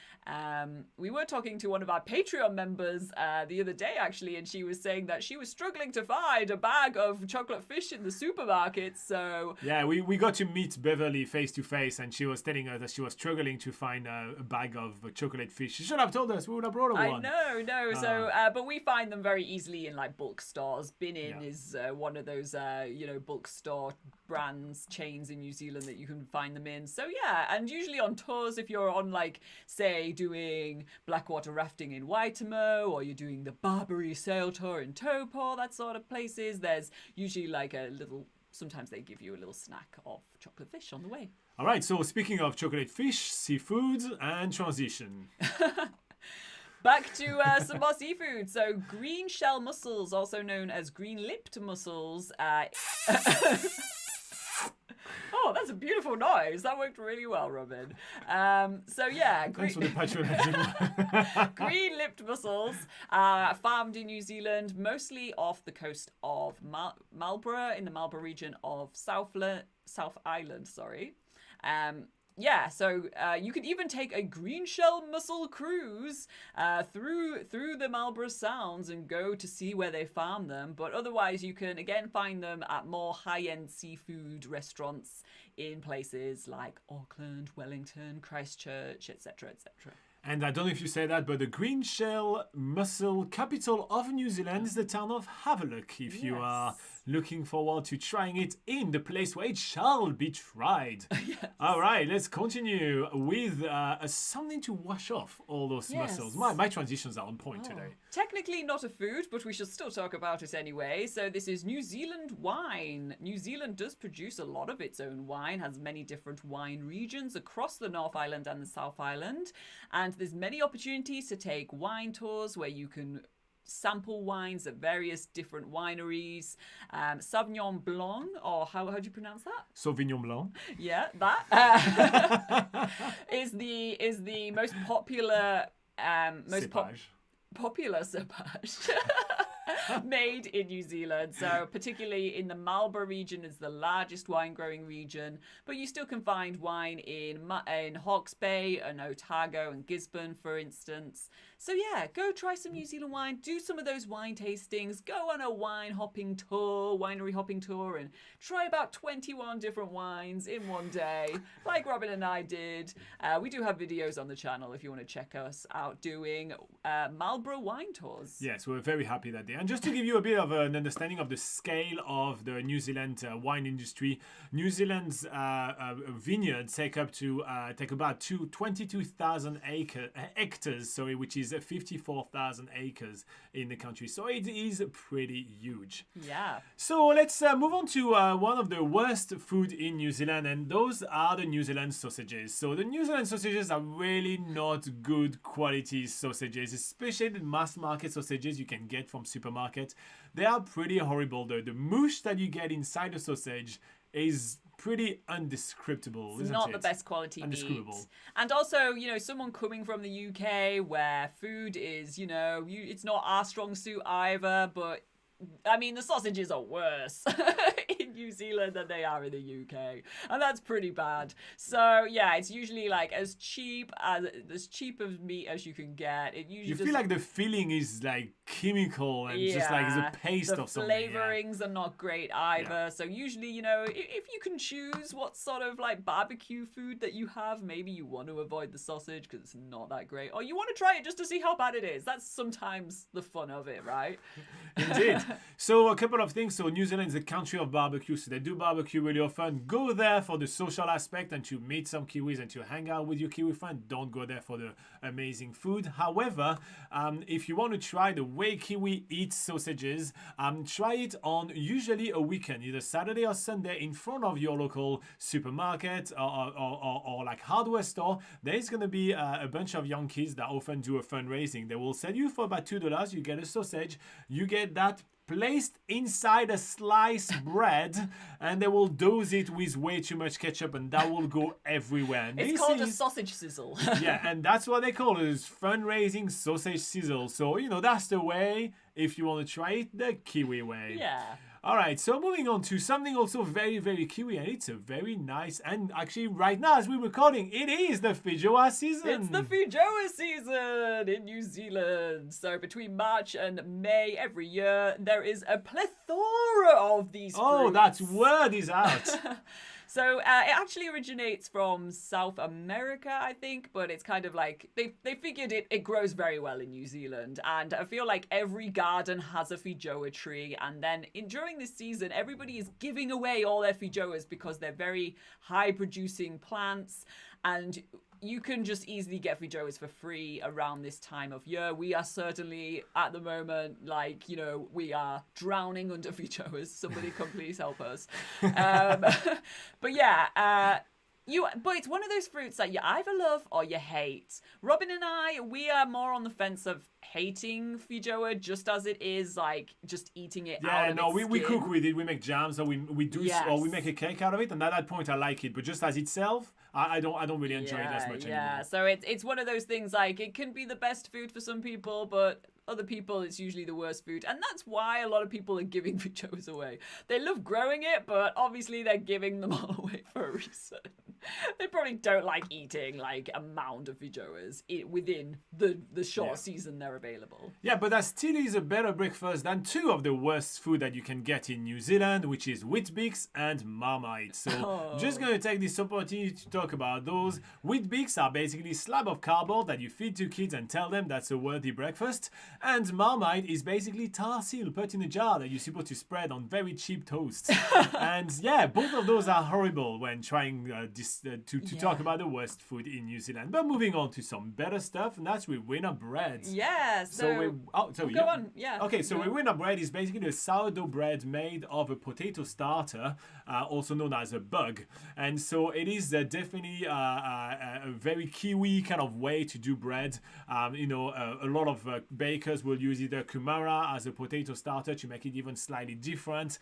Speaker 1: We were talking to one of our Patreon members the other day, actually, and she was saying that she was struggling to find a bag of chocolate fish in the supermarket. So
Speaker 3: yeah, we got to meet Beverly face to face, and she was telling us that she was struggling to find a bag of chocolate fish. She should have told us. We would have brought her one.
Speaker 1: I know. So, but we find them very easily in like bookstores. Bin-In is one of those, bookstore brands, chains in New Zealand that you can find them in. So yeah, and usually on tours, if you're on like, say, doing blackwater rafting in Waitomo, or you're doing the Barbary sail tour in Taupo, that sort of places, there's usually like a little, sometimes they give you a little snack of chocolate fish on the way.
Speaker 3: All right, so speaking of chocolate fish, seafood, and transition.
Speaker 1: Back to some more seafood. So green shell mussels, also known as green-lipped mussels. Oh, that's a beautiful noise. That worked really well, Robin. So yeah,
Speaker 3: Thanks for the patronizing.
Speaker 1: green-lipped mussels are farmed in New Zealand, mostly off the coast of Marlborough, in the Marlborough region of South Island. So you can even take a green shell mussel cruise through the Marlborough Sounds and go to see where they farm them. But otherwise, you can again find them at more high-end seafood restaurants in places like Auckland, Wellington, Christchurch, etc., etc.
Speaker 3: And I don't know if you say that, but the green shell mussel capital of New Zealand is the town of Havelock. If you are looking forward to trying it in the place where it shall be tried.
Speaker 1: Yes.
Speaker 3: All right, let's continue with something to wash off all those mussels. My transitions are on point today.
Speaker 1: Technically not a food, but we should still talk about it anyway. So this is New Zealand wine. New Zealand does produce a lot of its own wine, has many different wine regions across the North Island and the South Island. And there's many opportunities to take wine tours where you can sample wines at various different wineries. Sauvignon Blanc, or how do you pronounce that?
Speaker 3: Sauvignon Blanc.
Speaker 1: Yeah, that is the most popular popular cépage made in New Zealand. So particularly in the Marlborough region is the largest wine growing region, but you still can find wine in Hawke's Bay and Otago and Gisborne, for instance. So yeah, go try some New Zealand wine, do some of those wine tastings, go on a winery hopping tour, and try about 21 different wines in one day, like Robin and I did. We do have videos on the channel if you want to check us out doing Marlborough wine tours.
Speaker 3: Yes, we're very happy that day. And just to give you a bit of an understanding of the scale of the New Zealand wine industry, New Zealand's vineyards take about 22,000 hectares, which is 54,000 acres in the country. So it is pretty huge.
Speaker 1: Yeah.
Speaker 3: So let's move on to one of the worst food in New Zealand, and those are the New Zealand sausages. So the New Zealand sausages are really not good quality sausages, especially the mass market sausages you can get from supermarket. They are pretty horrible though. The mush that you get inside the sausage is pretty undescriptible,
Speaker 1: it's not the best quality meat. And also, someone coming from the UK where food is, it's not our strong suit either, but I mean, the sausages are worse in New Zealand than they are in the UK, and that's pretty bad. So yeah, it's usually like as cheap of meat as you can get. It usually
Speaker 3: feel like the filling is like chemical and just like it's a paste of something.
Speaker 1: The flavorings are not great either. Yeah. So usually, if you can choose what sort of like barbecue food that you have, maybe you want to avoid the sausage because it's not that great, or you want to try it just to see how bad it is. That's sometimes the fun of it, right?
Speaker 3: Indeed. So a couple of things. So New Zealand is a country of barbecue. barbecue, so they do barbecue really often. Go there for the social aspect and to meet some Kiwis and to hang out with your Kiwi friend. Don't go there for the amazing food. However, if you want to try the way Kiwi eat sausages, try it on usually a weekend, either Saturday or Sunday, in front of your local supermarket or like hardware store. There's going to be a bunch of young kids that often do a fundraising. They will sell you for about $2. You get a sausage. You get that placed inside a sliced bread, and they will dose it with way too much ketchup, and that will go everywhere. And
Speaker 1: it's called a sausage sizzle.
Speaker 3: Yeah, and that's what they call it, is fundraising sausage sizzle. So, that's the way if you want to try it the Kiwi way.
Speaker 1: Yeah.
Speaker 3: All right, so moving on to something also very, very Kiwi, and it's a very nice, and actually right now as we're recording, it is the Feijoa season.
Speaker 1: It's the Feijoa season in New Zealand. So between March and May every year, there is a plethora of these fruits.
Speaker 3: Oh, that word is out.
Speaker 1: So it actually originates from South America, I think, but it's kind of like they figured it grows very well in New Zealand, and I feel like every garden has a Feijoa tree, and then during this season, everybody is giving away all their Feijoas because they're very high-producing plants, and you can just easily get Feijoas for free around this time of year. We are certainly, at the moment, we are drowning under Feijoas. Somebody come please help us. But yeah, but it's one of those fruits that you either love or you hate. Robin and I, we are more on the fence of hating Feijoa just as it is, like just eating it out of its
Speaker 3: we
Speaker 1: skin.
Speaker 3: cook with it, we make jams, or we do,
Speaker 1: Yes.
Speaker 3: or we make a cake out of it, and at that point I like it, but just as itself, I don't really enjoy it as much
Speaker 1: Yeah,
Speaker 3: anymore.
Speaker 1: so it's one of those things, like it can be the best food for some people, but other people it's usually the worst food, and that's why a lot of people are giving Feijoas away. They love growing it, but obviously they're giving them all away for a reason. They probably don't like eating like a mound of Feijoas within the short season they're available.
Speaker 3: Yeah, but that still is a better breakfast than two of the worst food that you can get in New Zealand, which is Whitbix and Marmite. So just going to take this opportunity to talk about those. Whitbix are basically slab of cardboard that you feed to kids and tell them that's a worthy breakfast. And Marmite is basically tar seal put in a jar that you're supposed to spread on very cheap toast. And yeah, both of those are horrible when trying to talk about the worst food in New Zealand. But moving on to some better stuff, and that's Rowena bread.
Speaker 1: Yeah,
Speaker 3: Go on.
Speaker 1: Yeah.
Speaker 3: Okay, so Rowena bread is basically a sourdough bread made of a potato starter, also known as a bug. And so it is definitely a very Kiwi kind of way to do bread. A lot of bakers will use either kumara as a potato starter to make it even slightly different.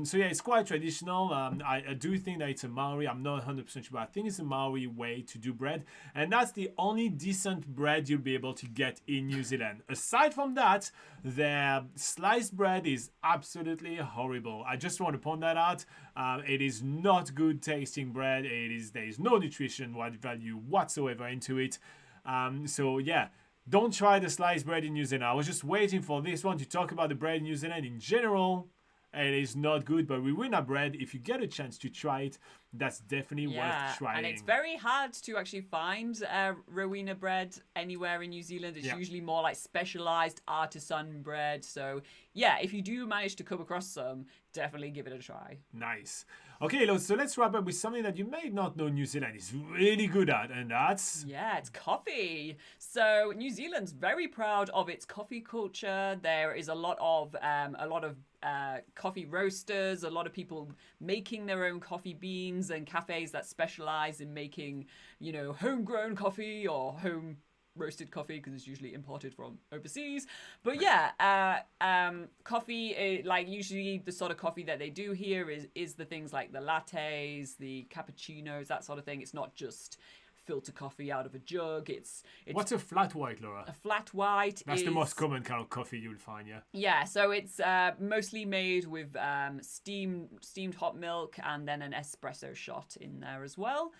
Speaker 3: So yeah, it's quite traditional. I do think that it's a Maori. I'm not 100% sure, but I think it's a Maori way to do bread. And that's the only decent bread you'll be able to get in New Zealand. Aside from that, their sliced bread is absolutely horrible. I just want to point that out. It is not good tasting bread. There is no nutrition value whatsoever into it. So yeah, don't try the sliced bread in New Zealand. I was just waiting for this one to talk about the bread in New Zealand in general. It is not good, but Rowena bread, if you get a chance to try it, that's definitely worth trying.
Speaker 1: And it's very hard to actually find Rowena bread anywhere in New Zealand. It's usually more like specialized artisan bread. So yeah, if you do manage to come across some, definitely give it a try.
Speaker 3: Nice. Okay, so let's wrap up with something that you may not know New Zealand is really good at, and that's...
Speaker 1: Yeah, it's coffee. So New Zealand's very proud of its coffee culture. There is a lot of coffee roasters, a lot of people making their own coffee beans, and cafes that specialize in making, homegrown coffee or home roasted coffee, because it's usually imported from overseas. But yeah, coffee, like usually the sort of coffee that they do here is the things like the lattes, the cappuccinos, that sort of thing. It's not just filter coffee out of a jug. It's
Speaker 3: What's a flat white, Laura?
Speaker 1: A flat white
Speaker 3: That's the most common kind of coffee you'll find, yeah?
Speaker 1: Yeah, so it's mostly made with steamed hot milk and then an espresso shot in there as well.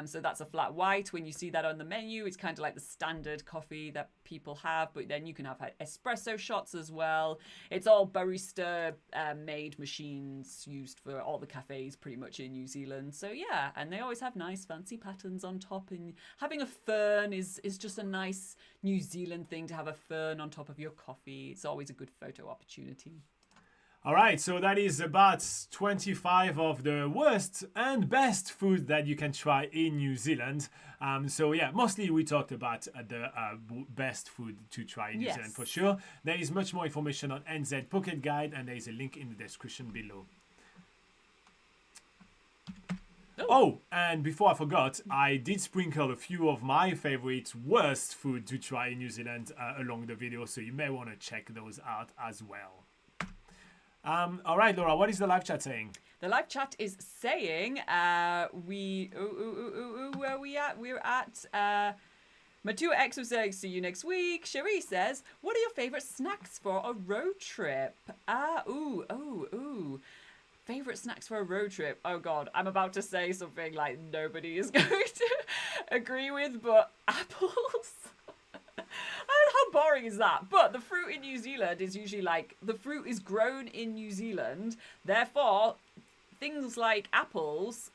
Speaker 1: So that's a flat white. When you see that on the menu, it's kind of like the standard coffee that people have, but then you can have espresso shots as well. It's all barista made machines used for all the cafes pretty much in New Zealand. So yeah, and they always have nice fancy patterns on top, and having a fern is just a nice New Zealand thing to have a fern on top of your coffee. It's always a good photo opportunity.
Speaker 3: All right, so that is about 25 of the worst and best food that you can try in New Zealand. So yeah, mostly we talked about the best food to try in New Zealand for sure. There is much more information on NZ Pocket Guide, and there is a link in the description below. Oh, and before I forgot, I did sprinkle a few of my favorite worst food to try in New Zealand along the video, so you may want to check those out as well. All right, Laura, what is the live chat saying?
Speaker 1: The live chat is saying, where are we at? We're at, Matua X was saying, see you next week. Cherie says, what are your favourite snacks for a road trip? Favorite snacks for a road trip. Oh God, I'm about to say something like nobody is going to agree with, but apples. How boring is that? But the fruit in New Zealand is usually like, the fruit is grown in New Zealand. Therefore, things like apples,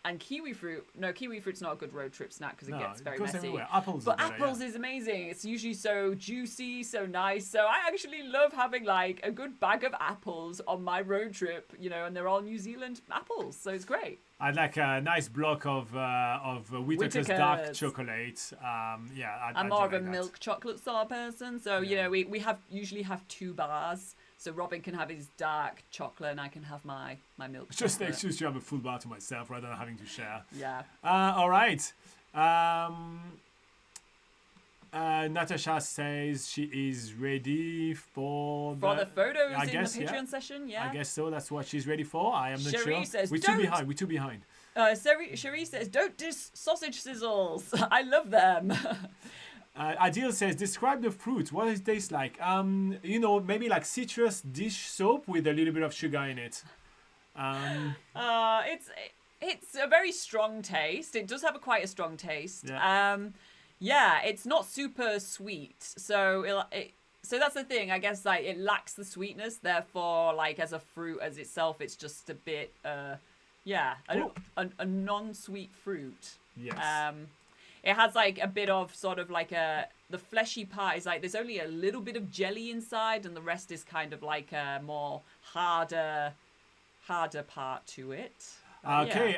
Speaker 1: and kiwi fruit. No, kiwi fruit's not a good road trip snack because it gets very messy.
Speaker 3: Everywhere. Apples
Speaker 1: but apples is amazing. It's usually so juicy, so nice. So I actually love having like a good bag of apples on my road trip, you know, and they're all New Zealand apples, so it's great.
Speaker 3: I'd like a nice block of Whittakers dark chocolate.
Speaker 1: I'm more of a milk chocolate sort of person, so you know we usually have 2 bars. So Robin can have his dark chocolate and I can have my milk chocolate.
Speaker 3: Just an excuse to have a full bar to myself rather than having to share.
Speaker 1: Yeah.
Speaker 3: All right. Natasha says she is ready for
Speaker 1: the photos
Speaker 3: I
Speaker 1: in
Speaker 3: guess,
Speaker 1: the Patreon session. Yeah.
Speaker 3: I guess so. That's what she's ready for. I am not
Speaker 1: Cherie
Speaker 3: sure.
Speaker 1: Says,
Speaker 3: We're too behind.
Speaker 1: Cherie says, don't diss sausage sizzles. I love them.
Speaker 3: Adil says, describe the fruit. What does it taste like? You know, maybe like citrus dish soap with a little bit of sugar in it.
Speaker 1: It's a very strong taste. It does have quite a strong taste.
Speaker 3: Yeah.
Speaker 1: It's not super sweet. So that's the thing. I guess like it lacks the sweetness. Therefore, like as a fruit as itself, it's just a bit a non-sweet fruit.
Speaker 3: Yes.
Speaker 1: It has like a bit of sort of like the fleshy part is like there's only a little bit of jelly inside and the rest is kind of like a more harder part to it.
Speaker 3: Okay,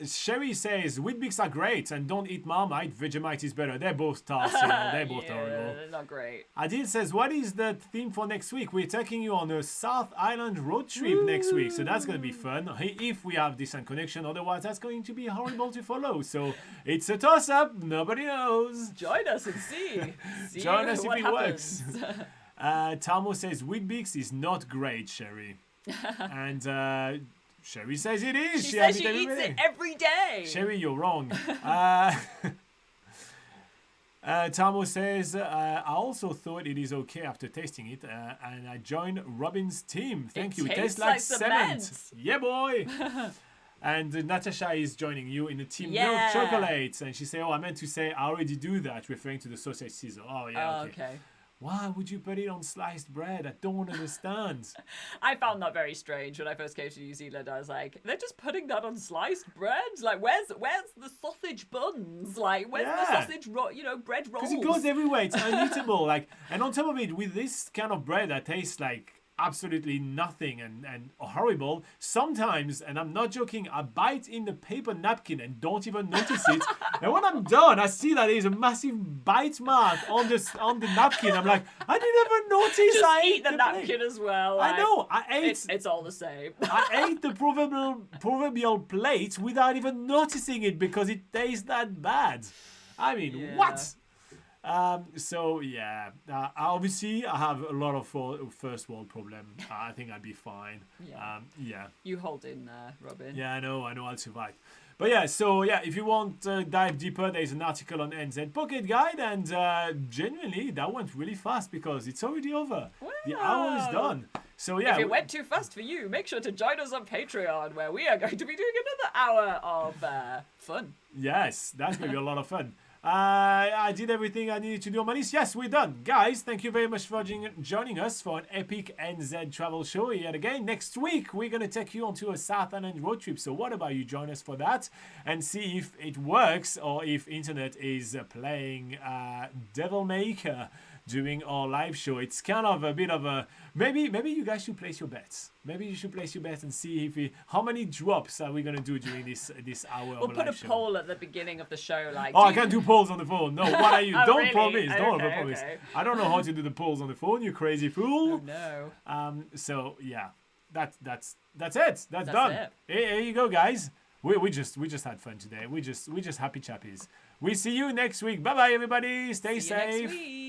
Speaker 3: Sherry says, Weet-Bix are great and don't eat Marmite, Vegemite is better. They're both tough, you know, they're both horrible.
Speaker 1: They're not great.
Speaker 3: Adil says, what is the theme for next week? We're taking you on a South Island road trip next week, so that's going to be fun. If we have decent connection, otherwise that's going to be horrible to follow. So it's a toss-up, nobody knows.
Speaker 1: Join us and see.
Speaker 3: Join us if it
Speaker 1: happens.
Speaker 3: works. Tamo says, Weet-Bix is not great, Sherry. And Sherry says it is.
Speaker 1: She says she eats it every day.
Speaker 3: Sherry, you're wrong. Tamo says, I also thought it is okay after tasting it, and I joined Robin's team. Thank you. It tastes like cement. Yeah, boy. And Natasha is joining you in the team milk chocolates. And she said, I meant to say, I already do that, referring to the sausage sizzle. Oh, yeah, okay. Why would you put it on sliced bread? I don't understand.
Speaker 1: I found that very strange when I first came to New Zealand. I was like, they're just putting that on sliced bread? Like, where's the sausage buns? Like, where's the sausage, bread rolls?
Speaker 3: Because it goes everywhere. It's uneatable. Like, and on top of it, with this kind of bread that tastes like absolutely nothing and horrible, sometimes, and I'm not joking, I bite in the paper napkin and don't even notice it. And when I'm done, I see that there's a massive bite mark on the napkin. I'm like, I didn't even notice.
Speaker 1: Just
Speaker 3: I
Speaker 1: eat the napkin as well.
Speaker 3: Like, I know. I ate.
Speaker 1: It's all the same.
Speaker 3: I ate the proverbial plate without even noticing it because it tastes that bad. I mean, what? Obviously I have a lot of first world problem. I think I'd be fine.
Speaker 1: You hold in there, Robin.
Speaker 3: Yeah, I know I'll survive. But if you want to dive deeper, there's an article on NZ Pocket Guide, and genuinely that went really fast because it's already over.
Speaker 1: Wow.
Speaker 3: The hour is done. So yeah,
Speaker 1: if it went too fast for you, make sure to join us on Patreon, where we are going to be doing another hour of fun.
Speaker 3: Yes, that's going to be a lot of fun. I did everything I needed to do on my list. Yes, we're done. Guys, thank you very much for joining us for an epic NZ travel show yet again. Next week, we're going to take you onto a South Island road trip. So what about you join us for that and see if it works or if internet is playing devil maker during our live show. It's kind of a bit of a maybe you guys should place your bets. Maybe you should place your bets and see if how many drops are we gonna do during this hour
Speaker 1: We'll
Speaker 3: of a
Speaker 1: put a
Speaker 3: live show.
Speaker 1: poll at the beginning of the show, like.
Speaker 3: Oh, I can't do polls on the phone. No, what are you?
Speaker 1: Oh,
Speaker 3: Don't
Speaker 1: really?
Speaker 3: promise. Don't
Speaker 1: Okay,
Speaker 3: promise.
Speaker 1: okay.
Speaker 3: I don't know how to do the polls on the phone. You crazy fool.
Speaker 1: Oh no.
Speaker 3: So yeah, that's it. That's done.
Speaker 1: it.
Speaker 3: Here you go, guys. We just had fun today. We just happy chappies. We see you next week. Bye bye, everybody. Stay
Speaker 1: See you
Speaker 3: safe.
Speaker 1: next week.